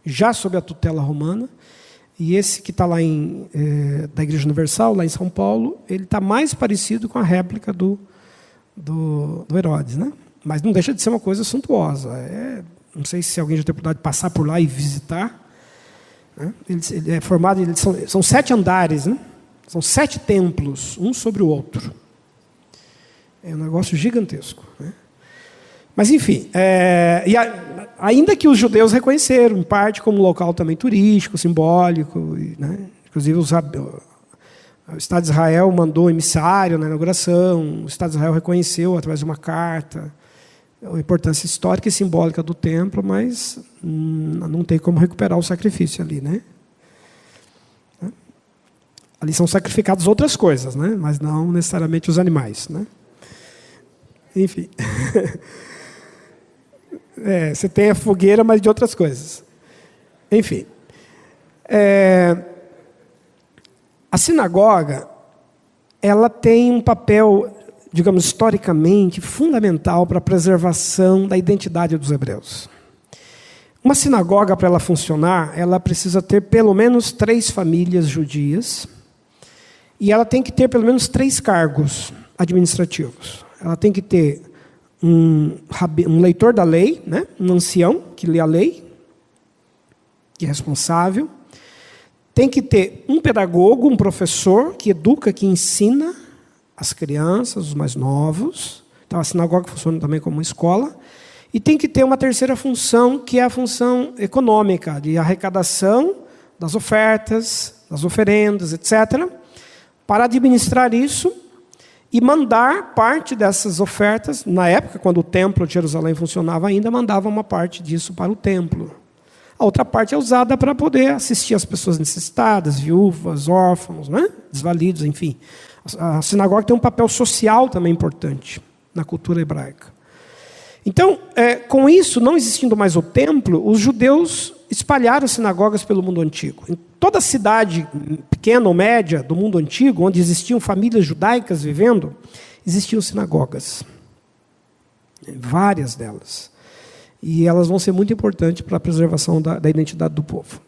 A: já sob a tutela romana. E esse que está lá da Igreja Universal, lá em São Paulo, ele está mais parecido com a réplica do Herodes, né? Mas não deixa de ser uma coisa suntuosa. Não sei se alguém já teve a oportunidade de passar por lá e visitar. Né? Ele é formado, são 7 andares, né? São 7 templos, um sobre o outro. É um negócio gigantesco. Né? Mas, enfim, ainda que os judeus reconheceram, em parte, como local também turístico, simbólico, né? Inclusive o Estado de Israel mandou emissário na inauguração, o Estado de Israel reconheceu, através de uma carta, a importância histórica e simbólica do templo, mas não tem como recuperar o sacrifício ali, né? Ali são sacrificadas outras coisas, né? Mas não necessariamente os animais, né? Enfim. Você tem a fogueira, mas de outras coisas. Enfim. A sinagoga, ela tem um papel, digamos, historicamente, fundamental para a preservação da identidade dos hebreus. Uma sinagoga, para ela funcionar, ela precisa ter pelo menos 3 famílias judias, e ela tem que ter pelo menos 3 cargos administrativos. Ela tem que ter um leitor da lei, né? Um ancião que lê a lei, que é responsável. Tem que ter um pedagogo, um professor, que educa, que ensina as crianças, os mais novos. Então, a sinagoga funciona também como uma escola. E tem que ter uma terceira função, que é a função econômica, de arrecadação das ofertas, das oferendas, etc., para administrar isso e mandar parte dessas ofertas. Na época, quando o templo de Jerusalém funcionava ainda, mandava uma parte disso para o templo. A outra parte é usada para poder assistir as pessoas necessitadas, viúvas, órfãos, né? Desvalidos, enfim. A sinagoga tem um papel social também importante na cultura hebraica. Então, com isso, não existindo mais o templo, os judeus espalharam sinagogas pelo mundo antigo. Em toda cidade pequena ou média do mundo antigo, onde existiam famílias judaicas vivendo, existiam sinagogas. Várias delas. E elas vão ser muito importantes para a preservação da identidade do povo.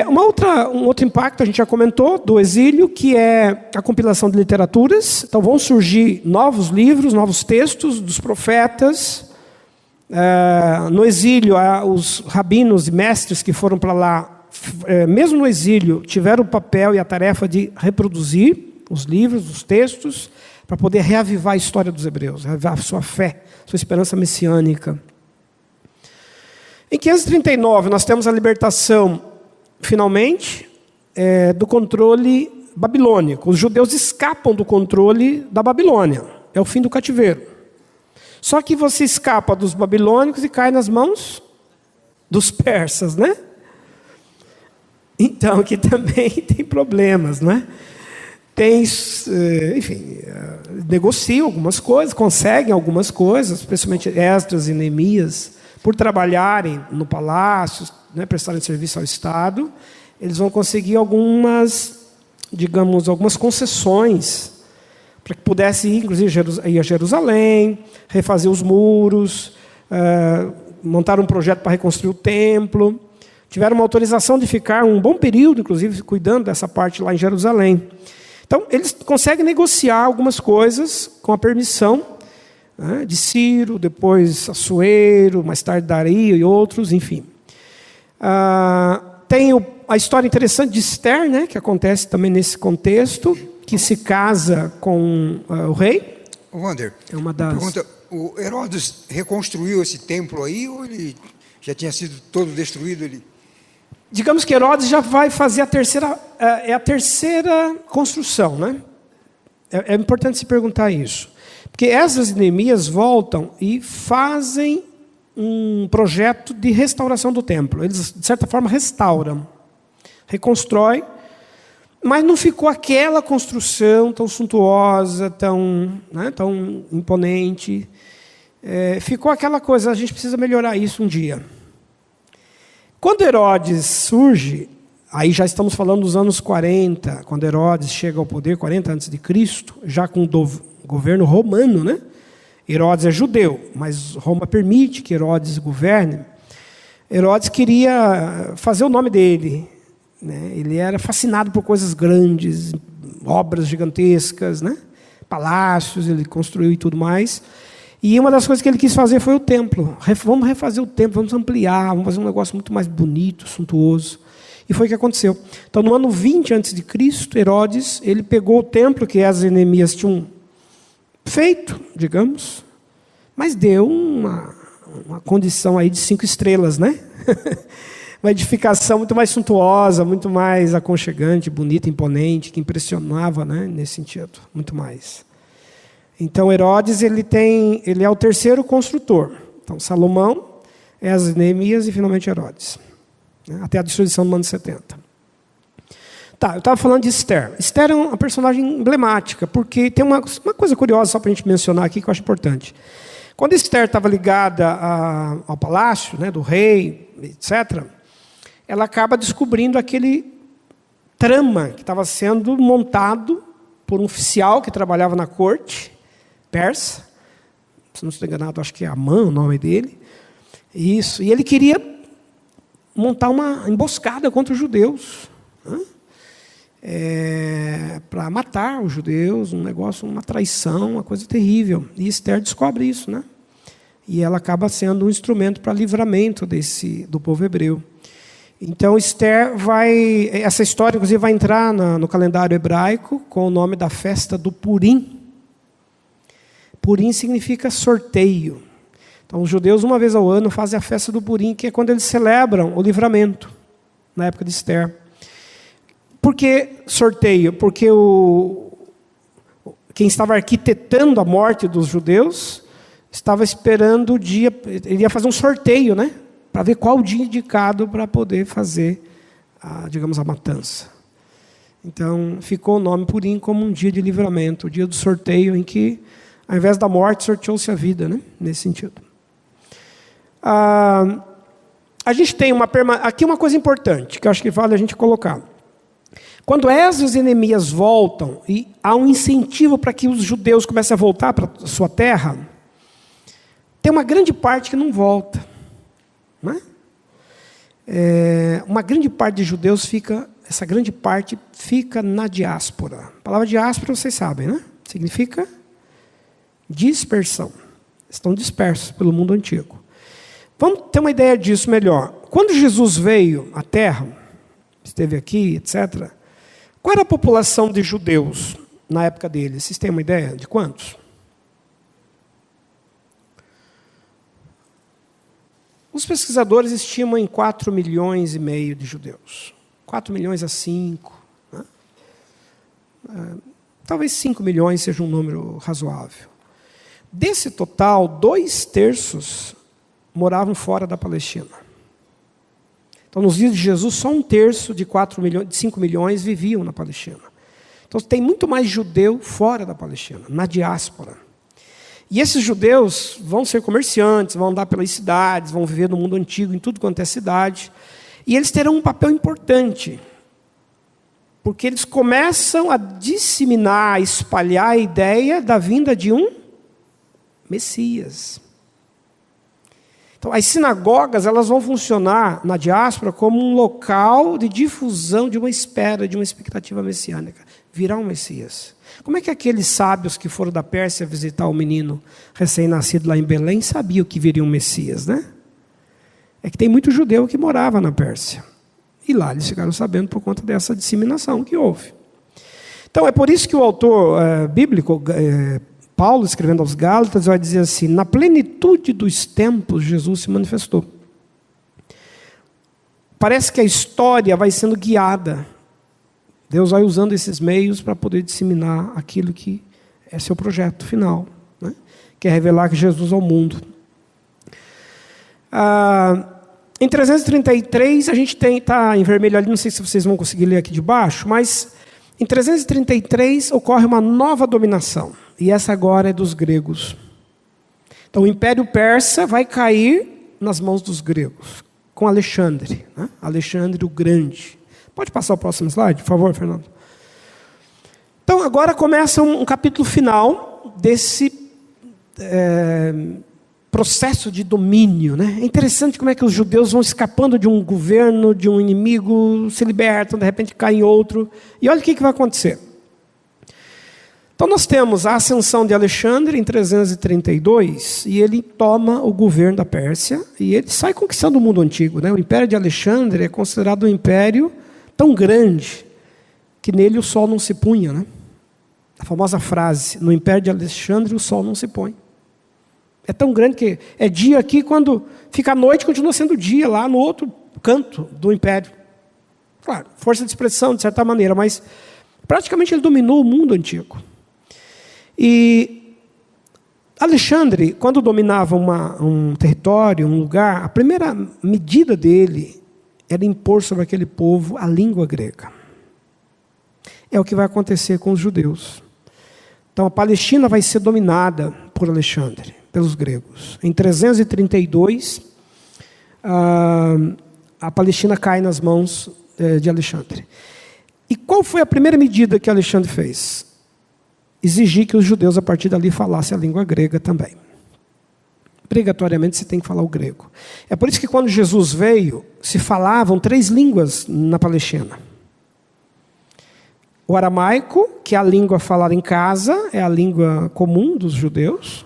A: Um outro impacto, a gente já comentou, do exílio, que é a compilação de literaturas. Então vão surgir novos livros, novos textos dos profetas. No exílio, os rabinos e mestres que foram para lá, mesmo no exílio, tiveram o papel e a tarefa de reproduzir os livros, os textos, para poder reavivar a história dos hebreus, reavivar a sua fé, sua esperança messiânica. Em 539, nós temos a libertação, finalmente, do controle babilônico. Os judeus escapam do controle da Babilônia. É o fim do cativeiro. Só que você escapa dos babilônicos e cai nas mãos dos persas, né? Então, aqui também tem problemas, né? Enfim, negociam algumas coisas, conseguem algumas coisas, especialmente Esdras e Neemias, por trabalharem no palácio, né, prestarem serviço ao Estado, eles vão conseguir algumas concessões, para que pudesse ir, inclusive, ir a Jerusalém, refazer os muros, montar um projeto para reconstruir o templo. Tiveram uma autorização de ficar um bom período, inclusive, cuidando dessa parte lá em Jerusalém. Então, eles conseguem negociar algumas coisas com a permissão, né, de Ciro, depois Assuero, mais tarde Dario e outros, enfim. Tem a história interessante de Esther, né, que acontece também nesse contexto, que se casa com o rei.
B: Wander,
A: É uma das...
B: pergunta, o Herodes reconstruiu esse templo aí, ou ele já tinha sido todo destruído?
A: Digamos que Herodes já vai fazer a terceira construção, né? É importante se perguntar isso. Porque Esdras e Neemias voltam e fazem um projeto de restauração do templo. Eles, de certa forma, restauram, reconstroem, mas não ficou aquela construção tão suntuosa, tão imponente. Ficou aquela coisa, a gente precisa melhorar isso um dia. Quando Herodes surge, aí já estamos falando dos anos 40, quando Herodes chega ao poder, 40 a.C., já com o governo romano, né? Herodes é judeu, mas Roma permite que Herodes governe. Herodes queria fazer o nome dele, né? Ele era fascinado por coisas grandes, obras gigantescas, né? Palácios, ele construiu e tudo mais. E uma das coisas que ele quis fazer foi o templo. Vamos refazer o templo, vamos ampliar, vamos fazer um negócio muito mais bonito, suntuoso. E foi o que aconteceu. Então, no ano 20 a.C., Herodes, ele pegou o templo que as Neemias tinham feito, digamos, mas deu uma condição aí de 5 estrelas, né? Uma edificação muito mais suntuosa, muito mais aconchegante, bonita, imponente, que impressionava, né? Nesse sentido, muito mais. Então, Herodes, ele é o terceiro construtor. Então, Salomão, as Neemias e, finalmente, Herodes. Até a destruição do ano 70. Tá, eu estava falando de Esther. Esther é uma personagem emblemática, porque tem uma coisa curiosa, só para a gente mencionar aqui, que eu acho importante. Quando Esther estava ligada ao palácio, né, do rei, etc., ela acaba descobrindo aquele trama que estava sendo montado por um oficial que trabalhava na corte persa, se não estou enganado, acho que é Amã o nome dele. Isso. E ele queria montar uma emboscada contra os judeus, né? Para matar os judeus, um negócio, uma traição, uma coisa terrível. E Esther descobre isso, né? E ela acaba sendo um instrumento para livramento do povo hebreu. Então, Esther essa história, inclusive, vai entrar no calendário hebraico com o nome da festa do Purim. Purim significa sorteio. Então, os judeus, uma vez ao ano, fazem a festa do Purim, que é quando eles celebram o livramento, na época de Esther. Por que sorteio? Porque quem estava arquitetando a morte dos judeus estava esperando o dia, ele ia fazer um sorteio, né? Para ver qual o dia indicado para poder fazer, a matança. Então, ficou o nome Purim como um dia de livramento, o dia do sorteio em que, ao invés da morte, sorteou-se a vida, né? Nesse sentido. A gente tem aqui uma coisa importante, que eu acho que vale a gente colocar. Quando Esdras e Neemias voltam, e há um incentivo para que os judeus comecem a voltar para a sua terra, tem uma grande parte que não volta. Não é? Uma grande parte de judeus essa grande parte fica na diáspora. A palavra diáspora, vocês sabem, né? Significa dispersão. Estão dispersos pelo mundo antigo. Vamos ter uma ideia disso melhor. Quando Jesus veio à Terra, esteve aqui, etc., qual era a população de judeus na época dele? Vocês têm uma ideia de quantos? Os pesquisadores estimam em 4,5 milhões de judeus. 4 milhões a 5. Né? Talvez 5 milhões seja um número razoável. Desse total, 2/3 moravam fora da Palestina. Então, nos dias de Jesus, só 1/3 de 5 milhões viviam na Palestina. Então, tem muito mais judeu fora da Palestina, na diáspora. E esses judeus vão ser comerciantes, vão andar pelas cidades, vão viver no mundo antigo, em tudo quanto é cidade. E eles terão um papel importante, porque eles começam a disseminar, a espalhar a ideia da vinda de um Messias. Então, as sinagogas, elas vão funcionar na diáspora como um local de difusão de uma espera, de uma expectativa messiânica. Virá um Messias. Como é que aqueles sábios que foram da Pérsia visitar o menino recém-nascido lá em Belém sabiam que viria um Messias, né? É que tem muito judeu que morava na Pérsia. E lá eles ficaram sabendo por conta dessa disseminação que houve. Então, é por isso que o autor bíblico, Paulo, escrevendo aos Gálatas, vai dizer assim: na plenitude dos tempos, Jesus se manifestou. Parece que a história vai sendo guiada. Deus vai usando esses meios para poder disseminar aquilo que é seu projeto final, né? Que é revelar que Jesus ao mundo. Em 333, a gente está em vermelho ali, não sei se vocês vão conseguir ler aqui de baixo, mas em 333 ocorre uma nova dominação, e essa agora é dos gregos. Então o Império Persa vai cair nas mãos dos gregos, com Alexandre, né? Alexandre o Grande. Pode passar o próximo slide, por favor, Fernando? Então agora começa um capítulo final desse processo de domínio, né? É interessante como é que os judeus vão escapando de um governo, de um inimigo, se libertam, de repente caem em outro. E olha o que vai acontecer. Então nós temos a ascensão de Alexandre em 332, e ele toma o governo da Pérsia, e ele sai conquistando o mundo antigo, né? O Império de Alexandre é considerado um império tão grande que nele o sol não se punha, né? A famosa frase: no Império de Alexandre o sol não se põe. É tão grande que é dia aqui, quando fica a noite continua sendo dia lá no outro canto do império. Claro, força de expressão de certa maneira, mas praticamente ele dominou o mundo antigo. E Alexandre, quando dominava um território, um lugar, a primeira medida dele era impor sobre aquele povo a língua grega. É o que vai acontecer com os judeus. Então a Palestina vai ser dominada por Alexandre, pelos gregos. Em 332, a Palestina cai nas mãos de Alexandre. E qual foi a primeira medida que Alexandre fez? Exigir que os judeus, a partir dali, falassem a língua grega também. Obrigatoriamente você tem que falar o grego. É por isso que quando Jesus veio, se falavam 3 línguas na Palestina. O aramaico, que é a língua falada em casa, é a língua comum dos judeus.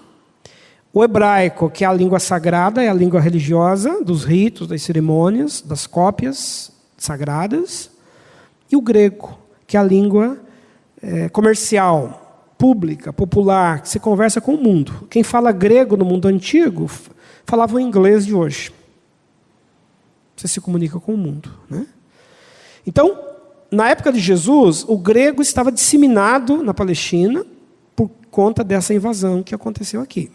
A: O hebraico, que é a língua sagrada, é a língua religiosa, dos ritos, das cerimônias, das cópias sagradas. E o grego, que é a língua comercial, pública, popular, que se conversa com o mundo. Quem fala grego no mundo antigo, falava o inglês de hoje. Você se comunica com o mundo, né? Então, na época de Jesus, o grego estava disseminado na Palestina por conta dessa invasão que aconteceu aqui.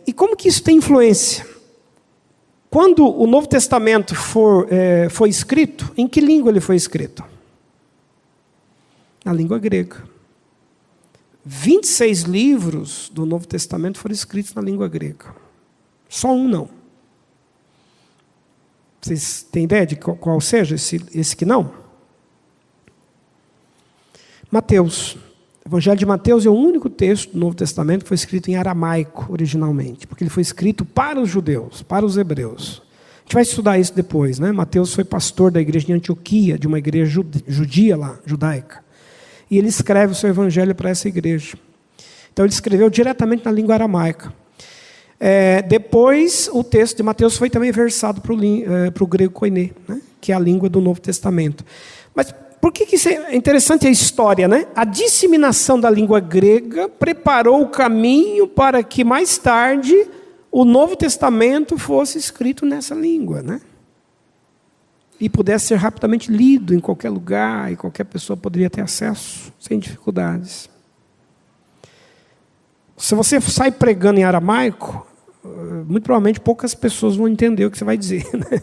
A: E como que isso tem influência? Quando o Novo Testamento foi escrito, em que língua ele foi escrito? Na língua grega. 26 livros do Novo Testamento foram escritos na língua grega. Só um não. Vocês têm ideia de qual seja esse que não? Mateus. O Evangelho de Mateus é o único texto do Novo Testamento que foi escrito em aramaico originalmente, porque ele foi escrito para os judeus, para os hebreus. A gente vai estudar isso depois, né? Mateus foi pastor da igreja de Antioquia, de uma igreja judia lá, judaica. E ele escreve o seu evangelho para essa igreja. Então ele escreveu diretamente na língua aramaica. Depois o texto de Mateus foi também versado para o grego koiné, né? Que é a língua do Novo Testamento. Mas por que isso é interessante a história, né? A disseminação da língua grega preparou o caminho para que mais tarde o Novo Testamento fosse escrito nessa língua, né? E pudesse ser rapidamente lido em qualquer lugar, e qualquer pessoa poderia ter acesso, sem dificuldades. Se você sai pregando em aramaico, muito provavelmente poucas pessoas vão entender o que você vai dizer, né?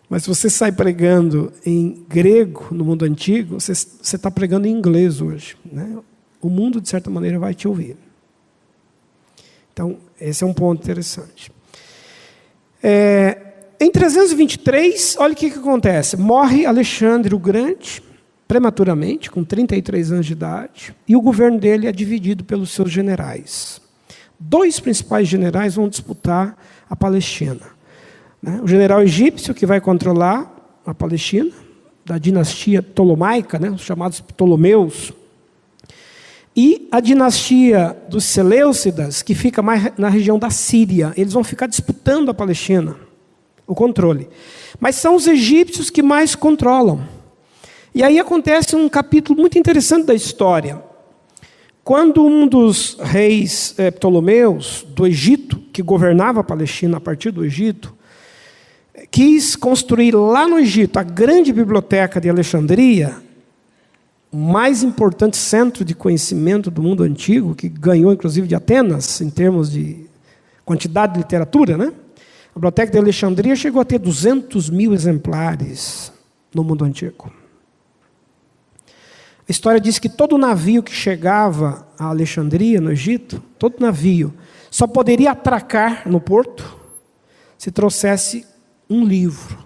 A: Mas se você sai pregando em grego no mundo antigo, você está pregando em inglês hoje, né? O mundo, de certa maneira, vai te ouvir. Então, esse é um ponto interessante. Em 323, olha o que acontece. Morre Alexandre o Grande, prematuramente, com 33 anos de idade, e o governo dele é dividido pelos seus generais. 2 principais generais vão disputar a Palestina. O general egípcio, que vai controlar a Palestina, da dinastia ptolomaica, os chamados Ptolomeus, e a dinastia dos Seleucidas, que fica mais na região da Síria. Eles vão ficar disputando a Palestina, o controle. Mas são os egípcios que mais controlam. E aí acontece um capítulo muito interessante da história. Quando um dos reis Ptolomeus, do Egito, que governava a Palestina a partir do Egito, quis construir lá no Egito a grande biblioteca de Alexandria, o mais importante centro de conhecimento do mundo antigo, que ganhou inclusive de Atenas, em termos de quantidade de literatura, A biblioteca de Alexandria chegou a ter 200 mil exemplares no mundo antigo. A história diz que todo navio que chegava a Alexandria, no Egito, todo navio, só poderia atracar no porto se trouxesse um livro,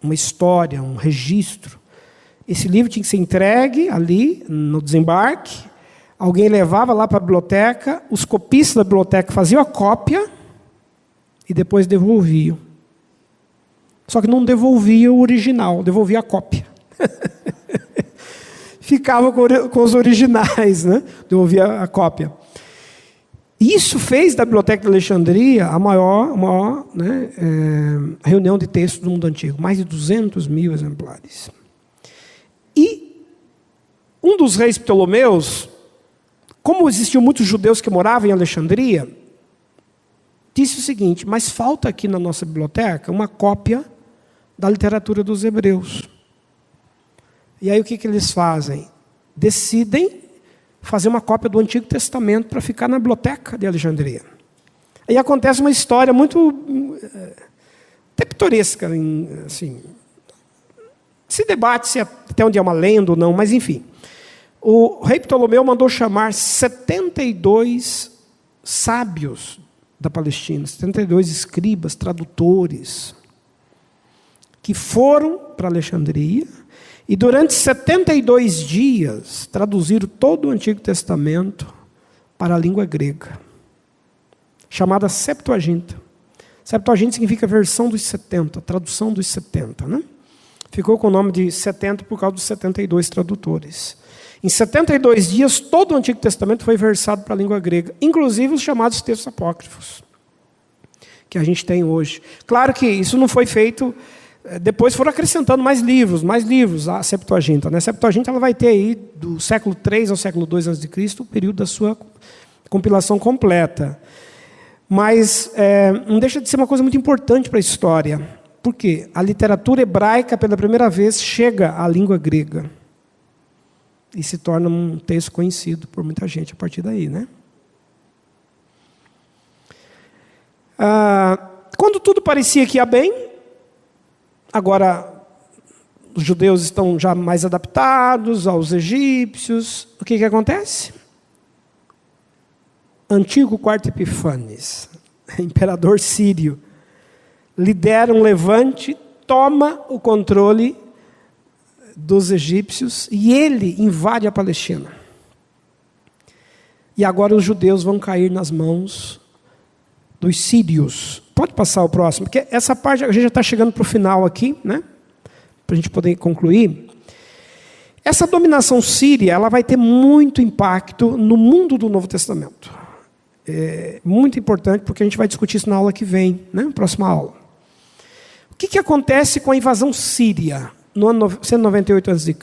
A: uma história, um registro. Esse livro tinha que ser entregue ali, no desembarque, alguém levava lá para a biblioteca, os copistas da biblioteca faziam a cópia e depois devolviam. Só que não devolvia o original, devolvia a cópia. Ficava com os originais, devolvia a cópia. Isso fez da Biblioteca de Alexandria a maior reunião de textos do mundo antigo, mais de 200 mil exemplares. E um dos reis Ptolomeus, como existiam muitos judeus que moravam em Alexandria, disse o seguinte: mas falta aqui na nossa biblioteca uma cópia da literatura dos hebreus. E aí o que eles fazem? Decidem fazer uma cópia do Antigo Testamento para ficar na biblioteca de Alexandria. Aí acontece uma história muito até pitoresca, assim. Se debate se até onde é uma lenda ou não, mas enfim. O rei Ptolomeu mandou chamar 72 sábios da Palestina, 72 escribas, tradutores, que foram para Alexandria, e durante 72 dias traduziram todo o Antigo Testamento para a língua grega, chamada Septuaginta. Septuaginta significa versão dos 70, tradução dos 70, Ficou com o nome de 70 por causa dos 72 tradutores. Em 72 dias, todo o Antigo Testamento foi versado para a língua grega, inclusive os chamados textos apócrifos, que a gente tem hoje. Claro que isso não foi feito. Depois foram acrescentando mais livros, a Septuaginta. A Septuaginta ela vai ter aí, do século III ao século II a.C., o período da sua compilação completa. Mas não deixa de ser uma coisa muito importante para a história. Por quê? A literatura hebraica, pela primeira vez, chega à língua grega. E se torna um texto conhecido por muita gente a partir daí, Quando tudo parecia que ia bem, agora os judeus estão já mais adaptados aos egípcios. O que acontece? Antíoco IV Epífanes, imperador sírio, lidera um levante, toma o controle dos egípcios e ele invade a Palestina. E agora os judeus vão cair nas mãos dos sírios. Pode passar o próximo, porque essa parte a gente já está chegando para o final aqui, para a gente poder concluir. Essa dominação síria, ela vai ter muito impacto no mundo do Novo Testamento. É muito importante, porque a gente vai discutir isso na aula que vem, na próxima aula. O que acontece com a invasão síria no ano 198 a.C.?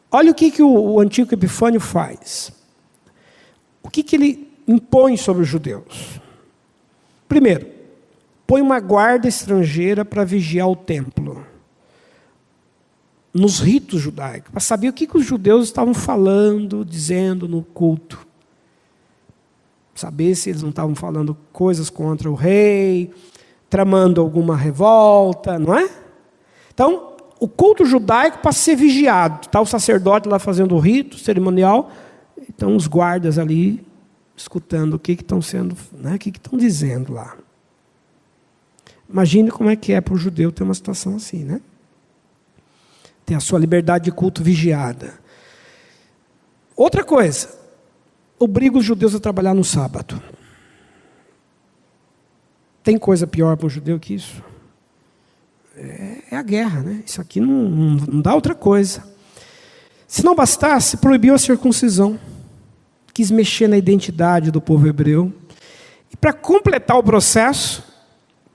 A: Olha o que o Antíoco Epifânio faz. O que ele impõe sobre os judeus? Primeiro, põe uma guarda estrangeira para vigiar o templo, nos ritos judaicos, para saber o que os judeus estavam falando, dizendo no culto. Saber se eles não estavam falando coisas contra o rei, tramando alguma revolta, não é? Então, o culto judaico passa a ser vigiado. Está o sacerdote lá fazendo o rito cerimonial, então os guardas ali escutando o que estão sendo, né, o que estão dizendo lá. Imagine como é que é para o judeu ter uma situação assim, né? Ter a sua liberdade de culto vigiada. Outra coisa, obriga os judeus a trabalhar no sábado. Tem coisa pior para um judeu que isso? É a guerra, né? Isso aqui não dá outra coisa. Se não bastasse, proibiu a circuncisão. Quis mexer na identidade do povo hebreu. E para completar o processo,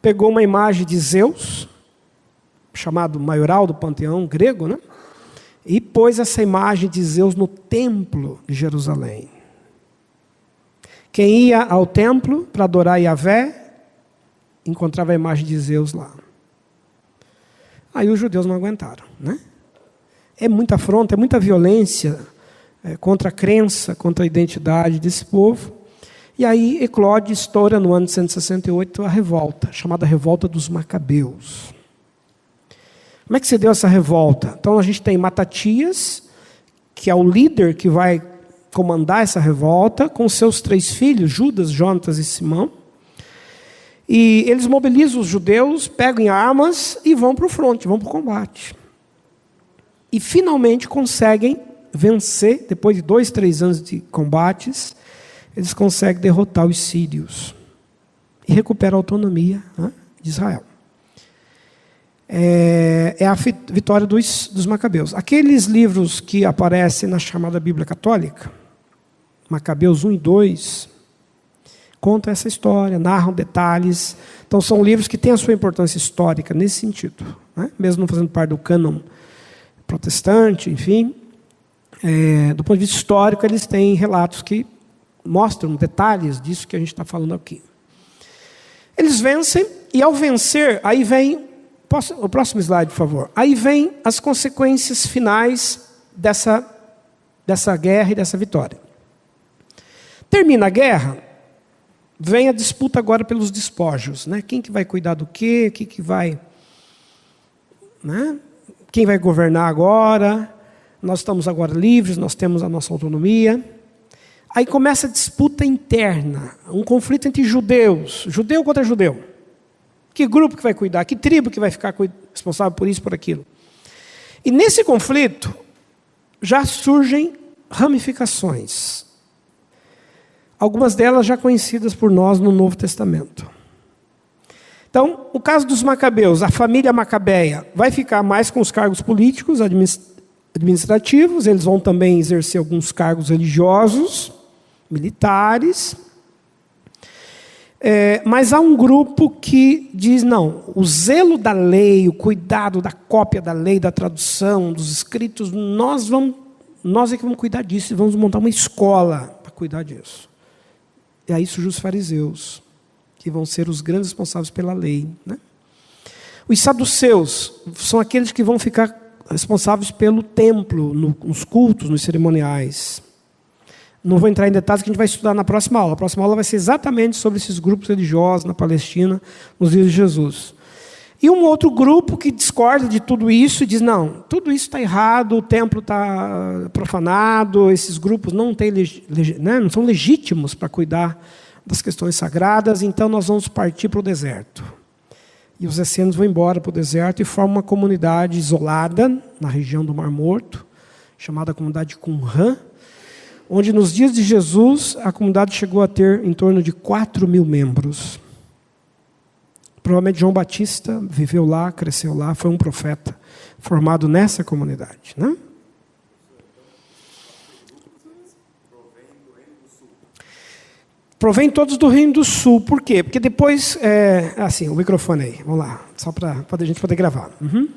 A: pegou uma imagem de Zeus, chamado maioral do panteão grego, né? E pôs essa imagem de Zeus no templo de Jerusalém. Quem ia ao templo para adorar Yahvé, encontrava a imagem de Zeus lá. Aí os judeus não aguentaram, né? É muita afronta, é muita violência contra a crença, contra a identidade desse povo. E aí eclode, estoura no ano de 168 a revolta, chamada Revolta dos Macabeus. Como é que se deu essa revolta? Então a gente tem Matatias, que é o líder que vai comandar essa revolta, com seus 3 filhos, Judas, Jonatas e Simão. E eles mobilizam os judeus, pegam em armas e vão para o fronte, vão para o combate. E finalmente conseguem vencer, depois de 2, 3 anos de combates, eles conseguem derrotar os sírios e recuperar a autonomia, né, de Israel. É a vitória dos Macabeus. Aqueles livros que aparecem na chamada Bíblia Católica, Macabeus 1 e 2, contam essa história, narram detalhes. Então são livros que têm a sua importância histórica nesse sentido, né? Mesmo não fazendo parte do cânon protestante, enfim. Do ponto de vista histórico, eles têm relatos que mostram detalhes disso que a gente está falando aqui. Eles vencem, e ao vencer, aí vem, o próximo slide, por favor. Aí vem as consequências finais dessa guerra e dessa vitória. Termina a guerra, vem a disputa agora pelos despojos, né? Quem que vai cuidar do quê? Quem que vai, né? Quem vai governar agora? Nós estamos agora livres, nós temos a nossa autonomia. Aí começa a disputa interna, um conflito entre judeus, judeu contra judeu. Que grupo que vai cuidar? Que tribo que vai ficar responsável por isso, por aquilo? E nesse conflito já surgem ramificações. Algumas delas já conhecidas por nós no Novo Testamento. Então, o caso dos Macabeus, a família macabeia vai ficar mais com os cargos políticos, administrativos, eles vão também exercer alguns cargos religiosos, militares. Mas há um grupo que diz, não, o zelo da lei, o cuidado da cópia da lei, da tradução, dos escritos, nós é que vamos cuidar disso, e vamos montar uma escola para cuidar disso. E aí surgem os fariseus, que vão ser os grandes responsáveis pela lei, né? Os saduceus são aqueles que vão ficar responsáveis pelo templo, nos cultos, nos cerimoniais. Não vou entrar em detalhes, que a gente vai estudar na próxima aula. A próxima aula vai ser exatamente sobre esses grupos religiosos na Palestina, nos dias de Jesus. E um outro grupo que discorda de tudo isso e diz, não, tudo isso está errado, o templo está profanado, esses grupos não são legítimos para cuidar das questões sagradas, então nós vamos partir para o deserto. E os essenos vão embora para o deserto e formam uma comunidade isolada na região do Mar Morto, chamada comunidade Qumran, onde nos dias de Jesus a comunidade chegou a ter em torno de 4.000 membros. Provavelmente João Batista viveu lá, cresceu lá, foi um profeta formado nessa comunidade, né? Provém todos do Reino do Sul. Por quê? Porque depois... o microfone aí, vamos lá, só para a gente poder gravar. Uhum.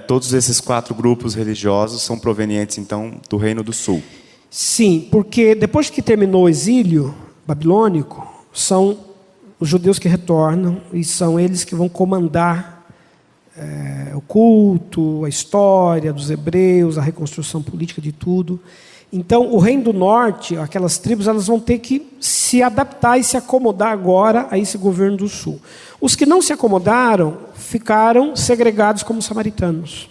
C: Todos esses 4 grupos religiosos são provenientes, então, do Reino do Sul.
A: Sim, porque depois que terminou o exílio babilônico, são os judeus que retornam e são eles que vão comandar o culto, a história dos hebreus, a reconstrução política de tudo. Então, o reino do norte, aquelas tribos, elas vão ter que se adaptar e se acomodar agora a esse governo do sul. Os que não se acomodaram ficaram segregados como samaritanos,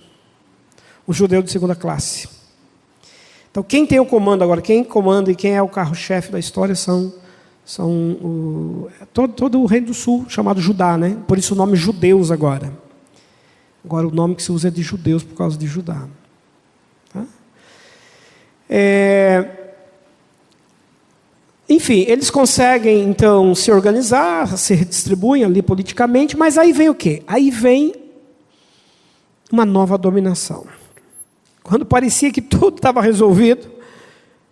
A: os judeus de segunda classe. Então, quem tem o comando agora, quem comanda e quem é o carro-chefe da história todo o reino do sul, chamado Judá, né? Por isso o nome judeus agora. Agora o nome que se usa é de judeus por causa de Judá. Tá? Enfim, eles conseguem então se organizar, se redistribuem ali politicamente, mas aí vem o quê? Aí vem uma nova dominação. Quando parecia que tudo estava resolvido,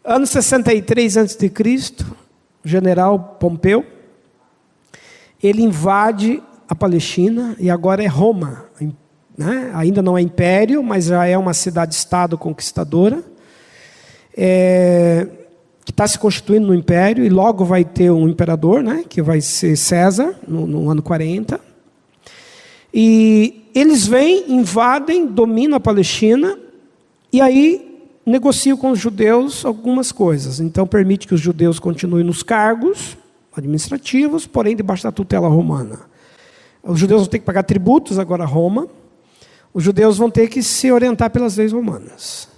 A: ano 63 a.C., o general Pompeu, ele invade a Palestina e agora é Roma, né? Ainda não é império, mas já é uma cidade-estado conquistadora, que está se constituindo no império, e logo vai ter um imperador, né? Que vai ser César, no ano 40. E eles vêm, invadem, dominam a Palestina, e aí negociam com os judeus algumas coisas. Então permite que os judeus continuem nos cargos administrativos, porém debaixo da tutela romana. Os judeus vão ter que pagar tributos agora a Roma. Os judeus vão ter que se orientar pelas leis romanas.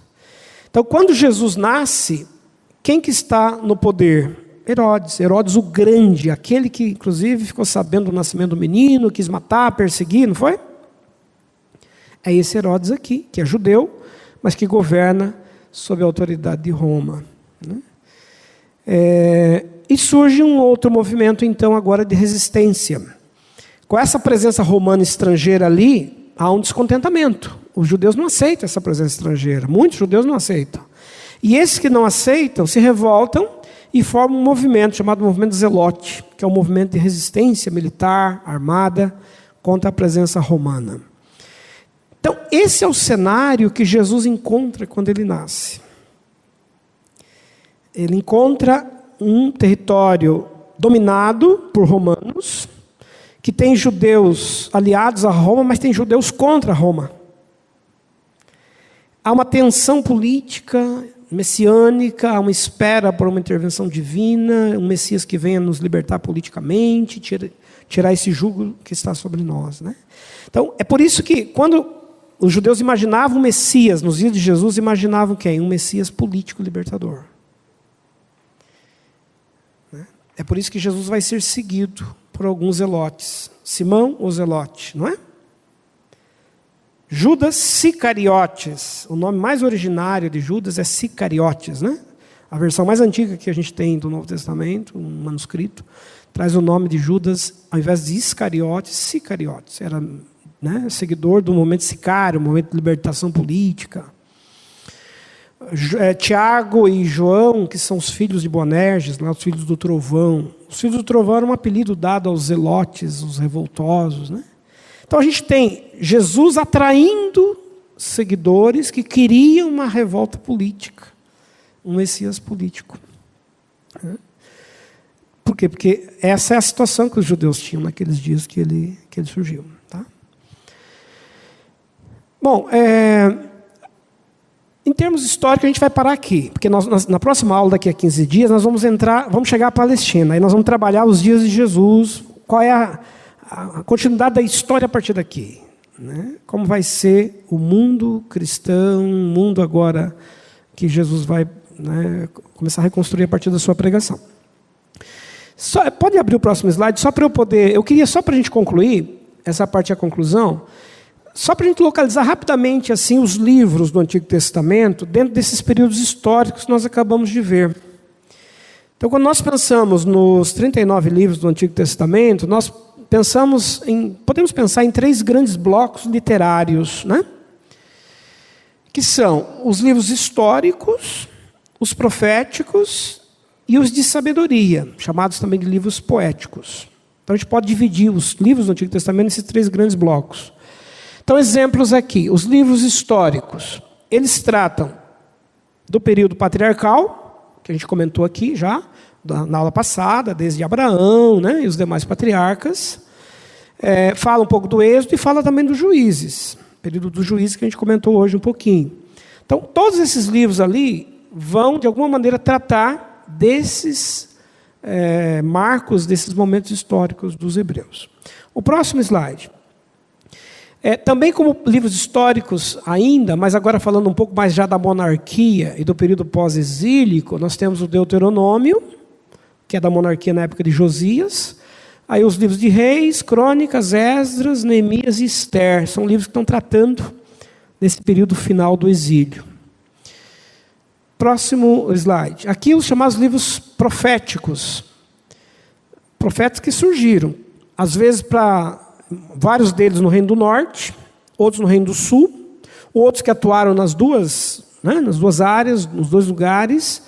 A: Então, quando Jesus nasce, quem que está no poder? Herodes. Herodes o Grande, aquele que inclusive ficou sabendo do nascimento do menino, quis matar, perseguir, não foi? É esse Herodes aqui, que é judeu, mas que governa sob a autoridade de Roma. Né? E surge um outro movimento, então, agora de resistência. Com essa presença romana estrangeira ali, há um descontentamento. Os judeus não aceitam essa presença estrangeira. Muitos judeus não aceitam. E esses que não aceitam se revoltam e formam um movimento chamado movimento Zelote, que é um movimento de resistência militar, armada, contra a presença romana. Então, esse é o cenário que Jesus encontra quando ele nasce. Ele encontra um território dominado por romanos, que tem judeus aliados a Roma, mas tem judeus contra Roma. Há uma tensão política messiânica, há uma espera por uma intervenção divina, um Messias que venha nos libertar politicamente, tirar esse jugo que está sobre nós. Né? Então, é por isso que, quando os judeus imaginavam o Messias, nos dias de Jesus, imaginavam quem? Um Messias político libertador. É por isso que Jesus vai ser seguido por alguns zelotes. Simão, o zelote, não é? Judas Sicariotes. O nome mais originário de Judas é Sicariotes, né? A versão mais antiga que a gente tem do Novo Testamento, um manuscrito, traz o nome de Judas, ao invés de Iscariotes, Sicariotes. Era, né, seguidor do movimento sicário, movimento de libertação política. Tiago e João, que são os filhos de Boanerges, lá, os filhos do Trovão. Os filhos do Trovão era um apelido dado aos zelotes, os revoltosos. Né? Então a gente tem Jesus atraindo seguidores que queriam uma revolta política, um Messias político. Por quê? Porque essa é a situação que os judeus tinham naqueles dias que ele surgiu. Tá? Bom, em termos históricos, a gente vai parar aqui, porque na próxima aula, daqui a 15 dias, nós vamos chegar à Palestina, aí nós vamos trabalhar os dias de Jesus, qual é a continuidade da história a partir daqui. Né? Como vai ser o mundo cristão, o mundo agora que Jesus vai, né, começar a reconstruir a partir da sua pregação. Pode abrir o próximo slide, só para eu poder... Eu queria, só para a gente concluir, essa parte é a conclusão, só para a gente localizar rapidamente assim, os livros do Antigo Testamento dentro desses períodos históricos que nós acabamos de ver. Então, quando nós pensamos nos 39 livros do Antigo Testamento, nós podemos pensar em 3 grandes blocos literários, né? Que são os livros históricos, os proféticos e os de sabedoria, chamados também de livros poéticos. Então, a gente pode dividir os livros do Antigo Testamento nesses 3 grandes blocos. Então, exemplos aqui. Os livros históricos, eles tratam do período patriarcal, que a gente comentou aqui já, na aula passada, desde Abraão, né, e os demais patriarcas. Fala um pouco do Êxodo e fala também dos Juízes, período dos Juízes que a gente comentou hoje um pouquinho. Então, todos esses livros ali vão, de alguma maneira, tratar desses marcos, desses momentos históricos dos hebreus. O próximo slide. Também como livros históricos ainda, mas agora falando um pouco mais já da monarquia e do período pós-exílico, nós temos o Deuteronômio, que é da monarquia na época de Josias. Aí os livros de Reis, Crônicas, Esdras, Neemias e Ester. São livros que estão tratando desse período final do exílio. Próximo slide. Aqui os chamados livros proféticos. Profetas que surgiram, às vezes para vários deles no Reino do Norte, outros no Reino do Sul, outros que atuaram nas duas áreas, nos dois lugares.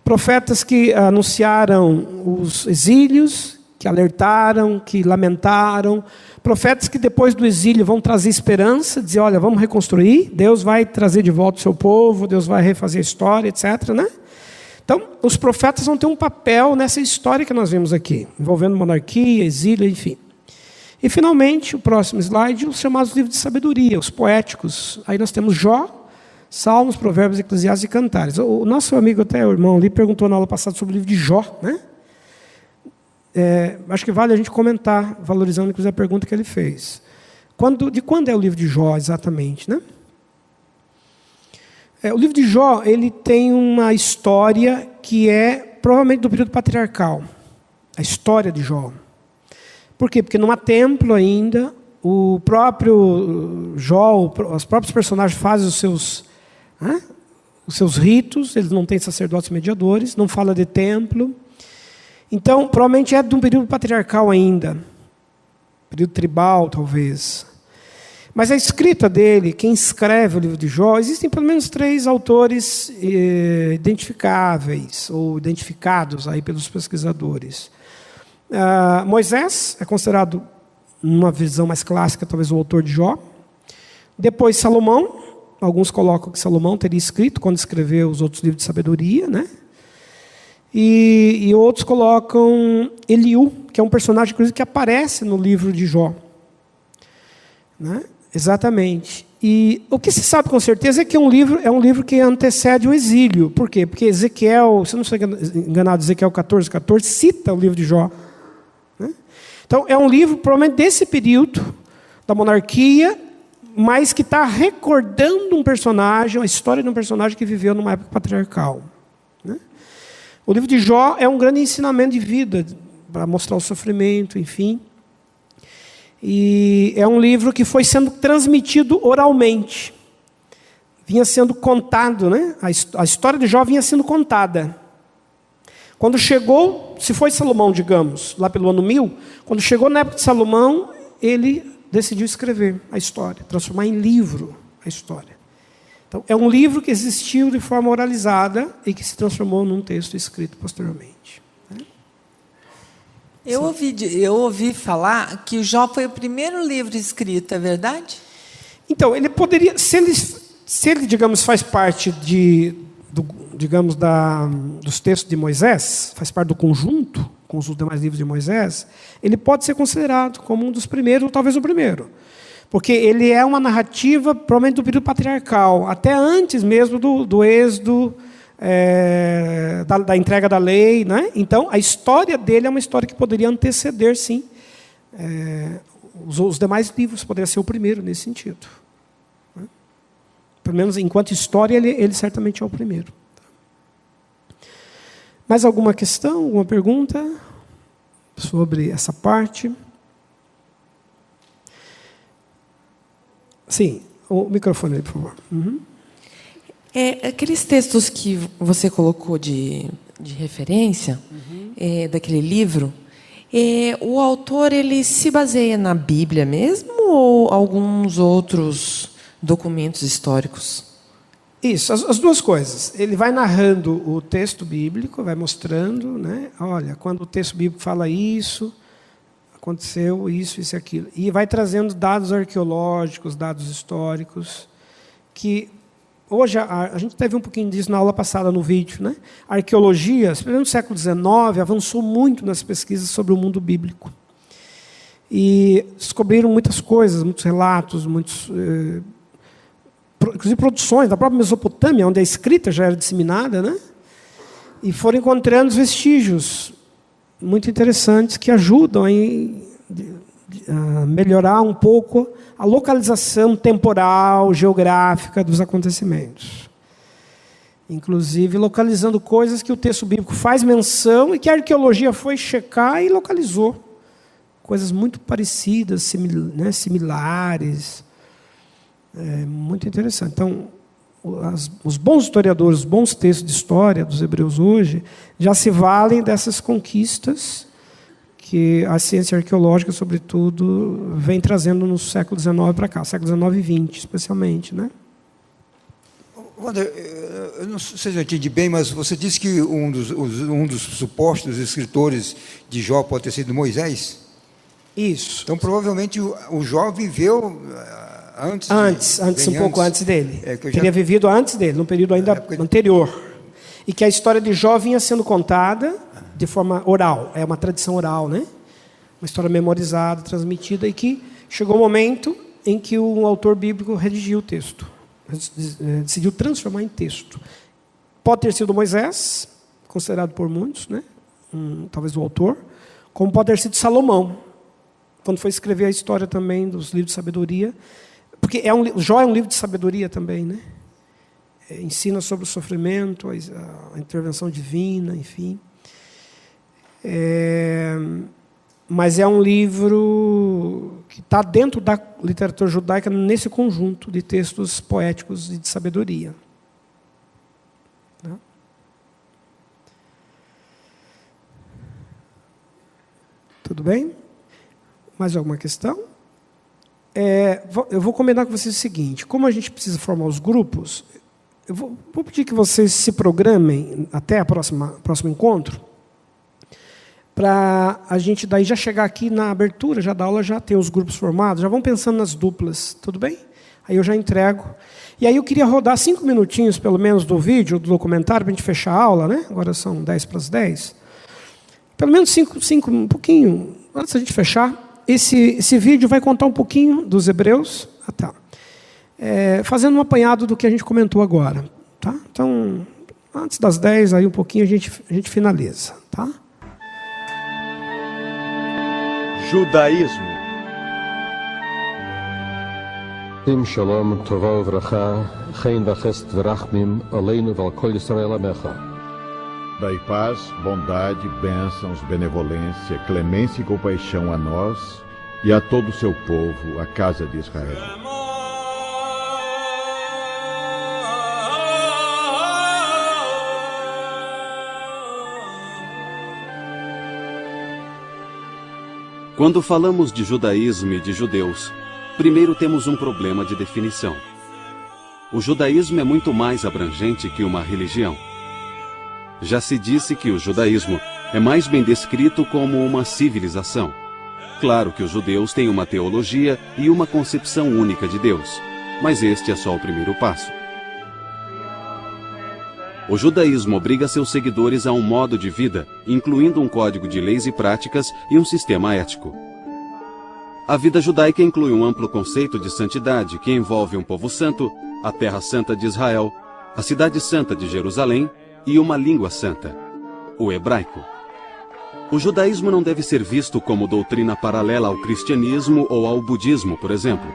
A: Profetas que anunciaram os exílios, que alertaram, que lamentaram. Profetas que depois do exílio vão trazer esperança, dizer, olha, vamos reconstruir, Deus vai trazer de volta o seu povo, Deus vai refazer a história, etc. Né? Então, os profetas vão ter um papel nessa história que nós vimos aqui, envolvendo monarquia, exílio, enfim. E, finalmente, o próximo slide, os chamados livros de sabedoria, os poéticos. Aí nós temos Jó, Salmos, Provérbios, Eclesiastes e Cantares. O nosso amigo, até o irmão ali, perguntou na aula passada sobre o livro de Jó, né? Acho que vale a gente comentar, valorizando inclusive a pergunta que ele fez. De quando é o livro de Jó, exatamente, né? O livro de Jó, ele tem uma história que é provavelmente do período patriarcal. A história de Jó. Por quê? Porque não há templo ainda, o próprio Jó, os próprios personagens fazem os seus ritos, eles não têm sacerdotes mediadores, não fala de templo. Então, provavelmente é de um período patriarcal ainda, período tribal, talvez. Mas a escrita dele, quem escreve o livro de Jó, existem pelo menos 3 autores identificáveis, ou identificados aí pelos pesquisadores. Moisés é considerado, numa visão mais clássica, talvez o autor de Jó. Depois Salomão, alguns colocam que Salomão teria escrito quando escreveu os outros livros de sabedoria, né? E outros colocam Eliú, que é um personagem, inclusive, que aparece no livro de Jó. Né? Exatamente. E o que se sabe com certeza é que é um livro que antecede o exílio. Por quê? Porque Ezequiel, se eu não estou enganado, Ezequiel 14 cita o livro de Jó. Né? Então, é um livro, provavelmente, desse período da monarquia, mas que está recordando um personagem, a história de um personagem que viveu numa época patriarcal. Né? O livro de Jó é um grande ensinamento de vida, para mostrar o sofrimento, enfim. E é um livro que foi sendo transmitido oralmente. Vinha sendo contado, né? A história de Jó vinha sendo contada. Quando chegou, se foi Salomão, digamos, lá pelo ano 1000, quando chegou na época de Salomão, ele decidiu escrever a história, transformar em livro a história. Então, é um livro que existiu de forma oralizada e que se transformou num texto escrito posteriormente.
D: Eu ouvi falar que Jó foi o primeiro livro escrito, é verdade?
A: Então, ele poderia, se ele digamos, faz parte dos textos de Moisés, faz parte do conjunto com os demais livros de Moisés, ele pode ser considerado como um dos primeiros, ou talvez o primeiro. Porque ele é uma narrativa, provavelmente, do período patriarcal, até antes mesmo do êxodo, da entrega da lei. Né? Então, a história dele é uma história que poderia anteceder, sim, os demais livros, poderia ser o primeiro nesse sentido. Né? Pelo menos, enquanto história, ele certamente é o primeiro. Mais alguma questão, alguma pergunta sobre essa parte? Sim, o microfone aí, por favor. Uhum.
E: Aqueles textos que você colocou de referência, daquele livro, o autor ele se baseia na Bíblia mesmo ou alguns outros documentos históricos?
A: Isso, as duas coisas. Ele vai narrando o texto bíblico, vai mostrando, né? Olha, quando o texto bíblico fala isso, aconteceu isso, isso e aquilo. E vai trazendo dados arqueológicos, dados históricos, que hoje a gente teve um pouquinho disso na aula passada no vídeo. Né? A arqueologia, especialmente no século XIX, avançou muito nas pesquisas sobre o mundo bíblico. E descobriram muitas coisas, muitos relatos, inclusive produções da própria Mesopotâmia, onde a escrita já era disseminada, né? E foram encontrando vestígios muito interessantes que ajudam a melhorar um pouco a localização temporal, geográfica dos acontecimentos. Inclusive localizando coisas que o texto bíblico faz menção e que a arqueologia foi checar e localizou. Coisas muito parecidas, similares. É muito interessante. Então, os bons historiadores, os bons textos de história dos hebreus hoje, já se valem dessas conquistas que a ciência arqueológica, sobretudo, vem trazendo no século XIX para cá, século XIX e XX, especialmente, né?
B: Wander, eu não sei se eu entendi bem, mas você disse que um dos supostos escritores de Jó pode ter sido Moisés?
A: Isso.
B: Então, provavelmente, o Jó viveu antes,
A: um pouco antes dele.
B: Teria
A: vivido antes dele, num período ainda anterior. E que a história de Jó vinha sendo contada de forma oral. É uma tradição oral, né? Uma história memorizada, transmitida, e que chegou o momento em que o autor bíblico redigiu o texto. Decidiu transformar em texto. Pode ter sido Moisés, considerado por muitos, né? Talvez o autor, como pode ter sido Salomão, quando foi escrever a história também dos livros de sabedoria, porque Jó é um livro de sabedoria também, né? Ensina sobre o sofrimento, a intervenção divina, enfim. Mas é um livro que está dentro da literatura judaica nesse conjunto de textos poéticos e de sabedoria. Tudo bem? Mais alguma questão? Eu vou combinar com vocês o seguinte: como a gente precisa formar os grupos, eu vou pedir que vocês se programem até o próximo encontro, para a gente daí já chegar aqui na abertura já da aula, já tem os grupos formados, já vão pensando nas duplas, tudo bem? Aí eu já entrego. E aí eu queria rodar 5 minutinhos, pelo menos, do vídeo, do documentário, para a gente fechar a aula, né? Agora são 10 para as 10. Pelo menos 5, um pouquinho, antes da gente fechar. Esse vídeo vai contar um pouquinho dos hebreus, fazendo um apanhado do que a gente comentou agora. Tá? Então, antes das 10, aí um pouquinho a gente finaliza. Tá?
F: Judaísmo.
G: Shalom, Tova uvracha, chen v'chesed v'rachmim, aleinu v'al kol Yisrael amecha.
F: Dai paz, bondade, bênçãos, benevolência, clemência e compaixão a nós e a todo o seu povo, a casa de Israel.
H: Quando falamos de judaísmo e de judeus, primeiro temos um problema de definição. O judaísmo é muito mais abrangente que uma religião. Já se disse que o judaísmo é mais bem descrito como uma civilização. Claro que os judeus têm uma teologia e uma concepção única de Deus, mas este é só o primeiro passo. O judaísmo obriga seus seguidores a um modo de vida, incluindo um código de leis e práticas e um sistema ético. A vida judaica inclui um amplo conceito de santidade que envolve um povo santo, a terra santa de Israel, a cidade santa de Jerusalém e uma língua santa, o hebraico. O judaísmo não deve ser visto como doutrina paralela ao cristianismo ou ao budismo, por exemplo.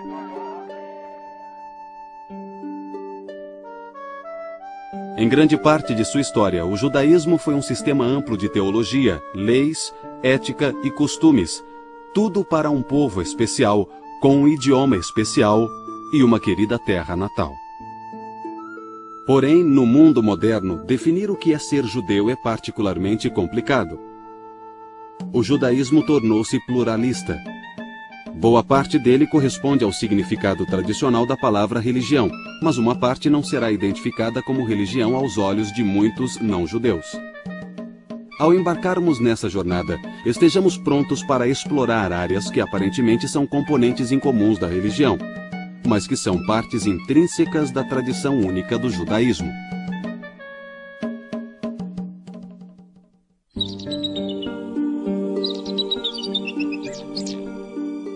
H: Em grande parte de sua história, o judaísmo foi um sistema amplo de teologia, leis, ética e costumes, tudo para um povo especial, com um idioma especial e uma querida terra natal. Porém, no mundo moderno, definir o que é ser judeu é particularmente complicado. O judaísmo tornou-se pluralista. Boa parte dele corresponde ao significado tradicional da palavra religião, mas uma parte não será identificada como religião aos olhos de muitos não-judeus. Ao embarcarmos nessa jornada, estejamos prontos para explorar áreas que aparentemente são componentes incomuns da religião, mas que são partes intrínsecas da tradição única do judaísmo.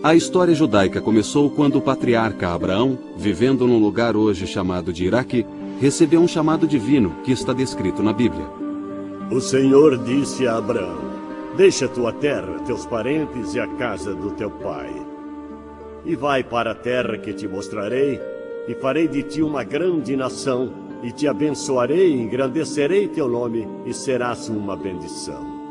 H: A história judaica começou quando o patriarca Abraão, vivendo num lugar hoje chamado de Iraque, recebeu um chamado divino que está descrito na Bíblia.
I: O Senhor disse a Abraão: deixa tua terra, teus parentes e a casa do teu pai, e vai para a terra que te mostrarei, e farei de ti uma grande nação, e te abençoarei e engrandecerei teu nome, e serás uma bendição.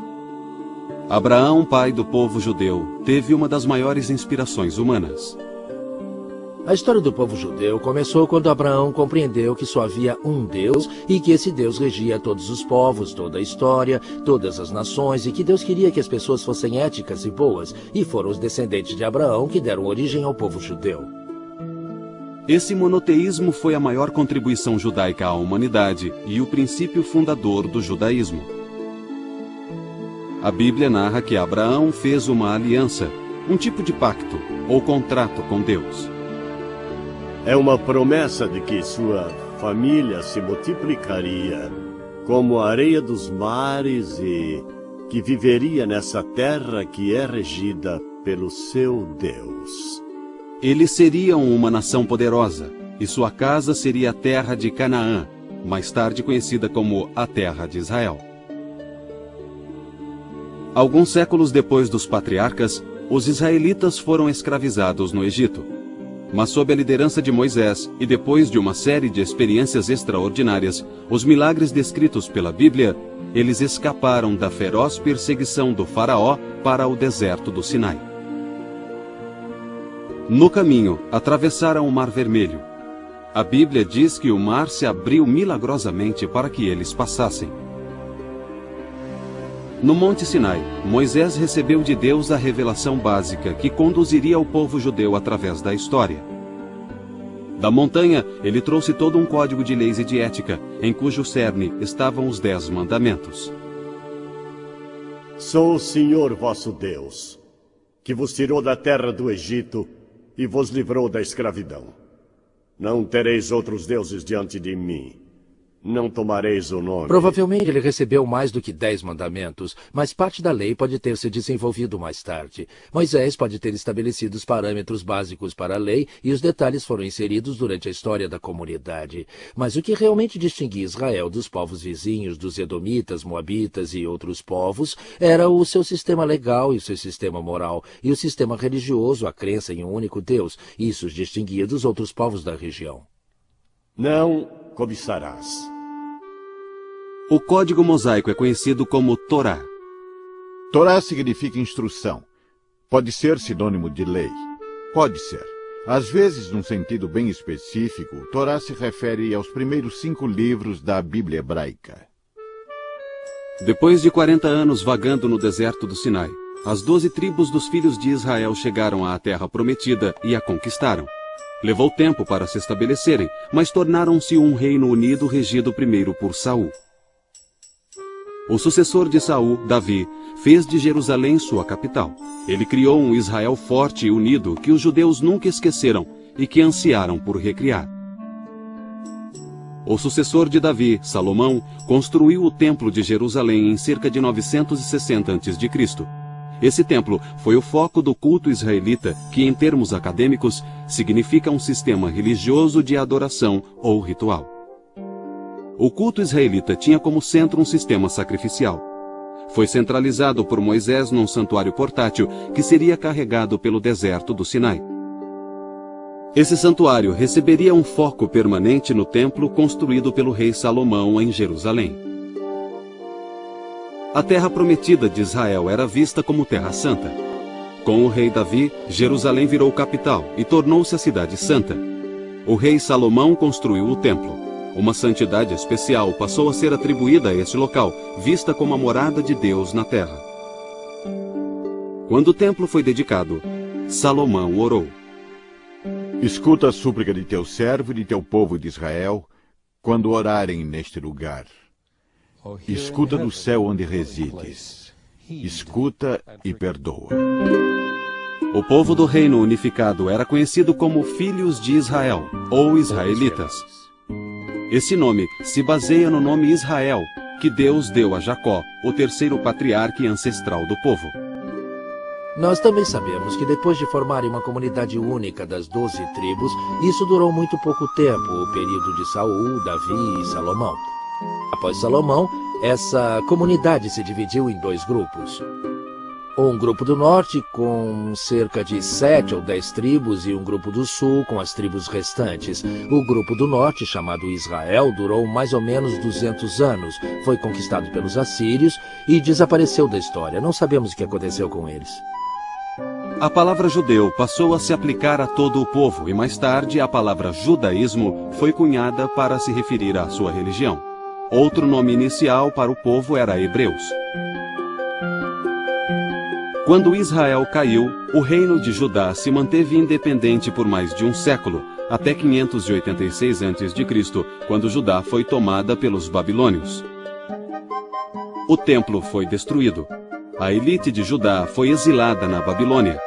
H: Abraão, pai do povo judeu, teve uma das maiores inspirações humanas.
J: A história do povo judeu começou quando Abraão compreendeu que só havia um Deus e que esse Deus regia todos os povos, toda a história, todas as nações, e que Deus queria que as pessoas fossem éticas e boas, e foram os descendentes de Abraão que deram origem ao povo judeu.
H: Esse monoteísmo foi a maior contribuição judaica à humanidade e o princípio fundador do judaísmo. A Bíblia narra que Abraão fez uma aliança, um tipo de pacto ou contrato com Deus.
I: É uma promessa de que sua família se multiplicaria como a areia dos mares e que viveria nessa terra que é regida pelo seu Deus.
H: Eles seriam uma nação poderosa e sua casa seria a terra de Canaã, mais tarde conhecida como a terra de Israel. Alguns séculos depois dos patriarcas, os israelitas foram escravizados no Egito. Mas sob a liderança de Moisés e depois de uma série de experiências extraordinárias, os milagres descritos pela Bíblia, eles escaparam da feroz perseguição do faraó para o deserto do Sinai. No caminho, atravessaram o Mar Vermelho. A Bíblia diz que o mar se abriu milagrosamente para que eles passassem. No Monte Sinai, Moisés recebeu de Deus a revelação básica que conduziria o povo judeu através da história. Da montanha, ele trouxe todo um código de leis e de ética, em cujo cerne estavam os 10 mandamentos.
I: Sou o Senhor vosso Deus, que vos tirou da terra do Egito e vos livrou da escravidão. Não tereis outros deuses diante de mim. Não tomareis o nome.
J: Provavelmente ele recebeu mais do que 10 mandamentos, mas parte da lei pode ter se desenvolvido mais tarde. Moisés pode ter estabelecido os parâmetros básicos para a lei e os detalhes foram inseridos durante a história da comunidade. Mas o que realmente distinguia Israel dos povos vizinhos, dos edomitas, moabitas e outros povos, era o seu sistema legal e o seu sistema moral, e o sistema religioso, a crença em um único Deus. Isso os distinguia dos outros povos da região.
I: Não cobiçarás.
H: O código mosaico é conhecido como Torá.
F: Torá significa instrução. Pode ser sinônimo de lei. Pode ser. Às vezes, num sentido bem específico, Torá se refere aos primeiros 5 livros da Bíblia hebraica.
H: Depois de 40 anos vagando no deserto do Sinai, as 12 tribos dos filhos de Israel chegaram à terra prometida e a conquistaram. Levou tempo para se estabelecerem, mas tornaram-se um reino unido regido primeiro por Saul. O sucessor de Saul, Davi, fez de Jerusalém sua capital. Ele criou um Israel forte e unido que os judeus nunca esqueceram e que ansiaram por recriar. O sucessor de Davi, Salomão, construiu o Templo de Jerusalém em cerca de 960 a.C. Esse templo foi o foco do culto israelita, que, em termos acadêmicos, significa um sistema religioso de adoração ou ritual. O culto israelita tinha como centro um sistema sacrificial. Foi centralizado por Moisés num santuário portátil que seria carregado pelo deserto do Sinai. Esse santuário receberia um foco permanente no templo construído pelo rei Salomão em Jerusalém. A terra prometida de Israel era vista como Terra Santa. Com o rei Davi, Jerusalém virou capital e tornou-se a cidade santa. O rei Salomão construiu o templo. Uma santidade especial passou a ser atribuída a este local, vista como a morada de Deus na terra. Quando o templo foi dedicado, Salomão orou:
F: Escuta a súplica de teu servo e de teu povo de Israel, quando orarem neste lugar. Escuta do céu onde resides. Escuta e perdoa.
H: O povo do reino unificado era conhecido como Filhos de Israel, ou Israelitas. Esse nome se baseia no nome Israel, que Deus deu a Jacó, o terceiro patriarca e ancestral do povo.
J: Nós também sabemos que depois de formarem uma comunidade única das 12 tribos, isso durou muito pouco tempo, o período de Saul, Davi e Salomão. Após Salomão, essa comunidade se dividiu em 2 grupos. Um grupo do norte com cerca de 7 ou 10 tribos e um grupo do sul com as tribos restantes. O grupo do norte, chamado Israel, durou mais ou menos 200 anos, foi conquistado pelos assírios e desapareceu da história. Não sabemos o que aconteceu com eles.
H: A palavra judeu passou a se aplicar a todo o povo e mais tarde a palavra judaísmo foi cunhada para se referir à sua religião. Outro nome inicial para o povo era hebreus. Quando Israel caiu, o reino de Judá se manteve independente por mais de um século, até 586 a.C., quando Judá foi tomada pelos babilônios. O templo foi destruído. A elite de Judá foi exilada na Babilônia.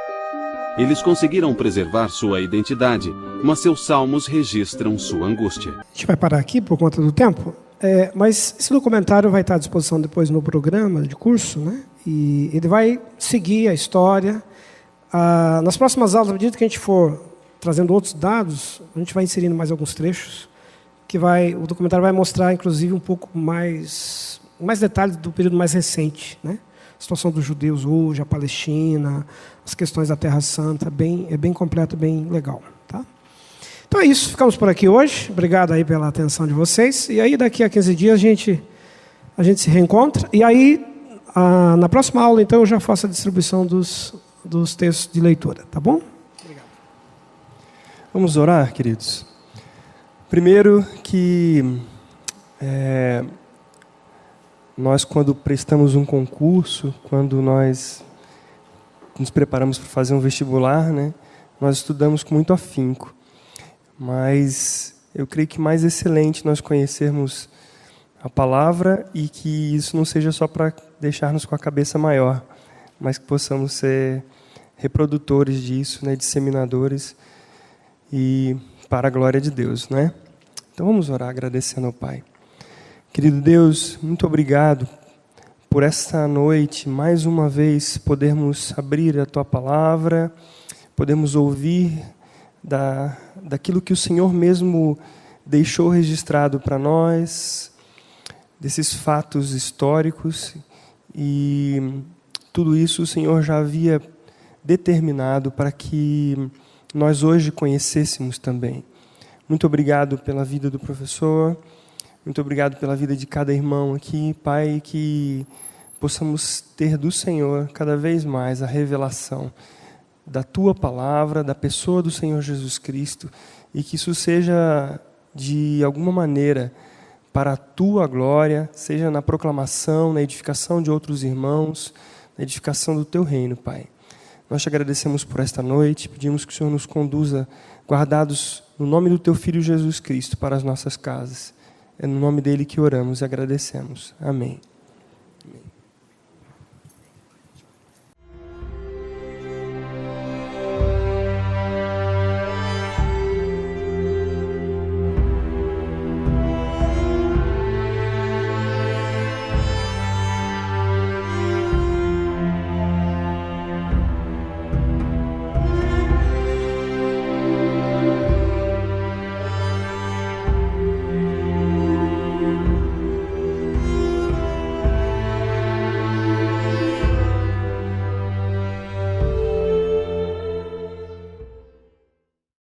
H: Eles conseguiram preservar sua identidade, mas seus salmos registram sua angústia.
A: A gente vai parar aqui por conta do tempo, mas esse documentário vai estar à disposição depois no programa de curso, né? E ele vai seguir a história. Nas próximas aulas, à medida que a gente for trazendo outros dados, a gente vai inserindo mais alguns trechos, o documentário vai mostrar, inclusive, um pouco mais detalhes do período mais recente, né? A situação dos judeus hoje, a Palestina, as questões da Terra Santa, é bem completo, bem legal. Tá? Então é isso, ficamos por aqui hoje. Obrigado aí pela atenção de vocês. E aí, daqui a 15 dias, a gente se reencontra. E aí, na próxima aula, então, eu já faço a distribuição dos textos de leitura, tá bom? Obrigado.
K: Vamos orar, queridos. Primeiro que nós, quando prestamos um concurso, quando nós nos preparamos para fazer um vestibular, né, nós estudamos com muito afinco. Mas eu creio que mais excelente nós conhecermos a palavra e que isso não seja só para deixar-nos com a cabeça maior, mas que possamos ser reprodutores disso, né, disseminadores e para a glória de Deus, né? Então vamos orar agradecendo ao Pai. Querido Deus, muito obrigado por esta noite, mais uma vez, podermos abrir a Tua palavra, podermos ouvir daquilo que o Senhor mesmo deixou registrado para nós, desses fatos históricos, e tudo isso o Senhor já havia determinado para que nós hoje conhecêssemos também. Muito obrigado pela vida do professor, muito obrigado pela vida de cada irmão aqui, Pai, que possamos ter do Senhor cada vez mais a revelação da Tua palavra, da pessoa do Senhor Jesus Cristo, e que isso seja, de alguma maneira, para a Tua glória, seja na proclamação, na edificação de outros irmãos, na edificação do Teu reino, Pai. Nós te agradecemos por esta noite, pedimos que o Senhor nos conduza, guardados no nome do Teu Filho Jesus Cristo, para as nossas casas. É no nome dele que oramos e agradecemos. Amém.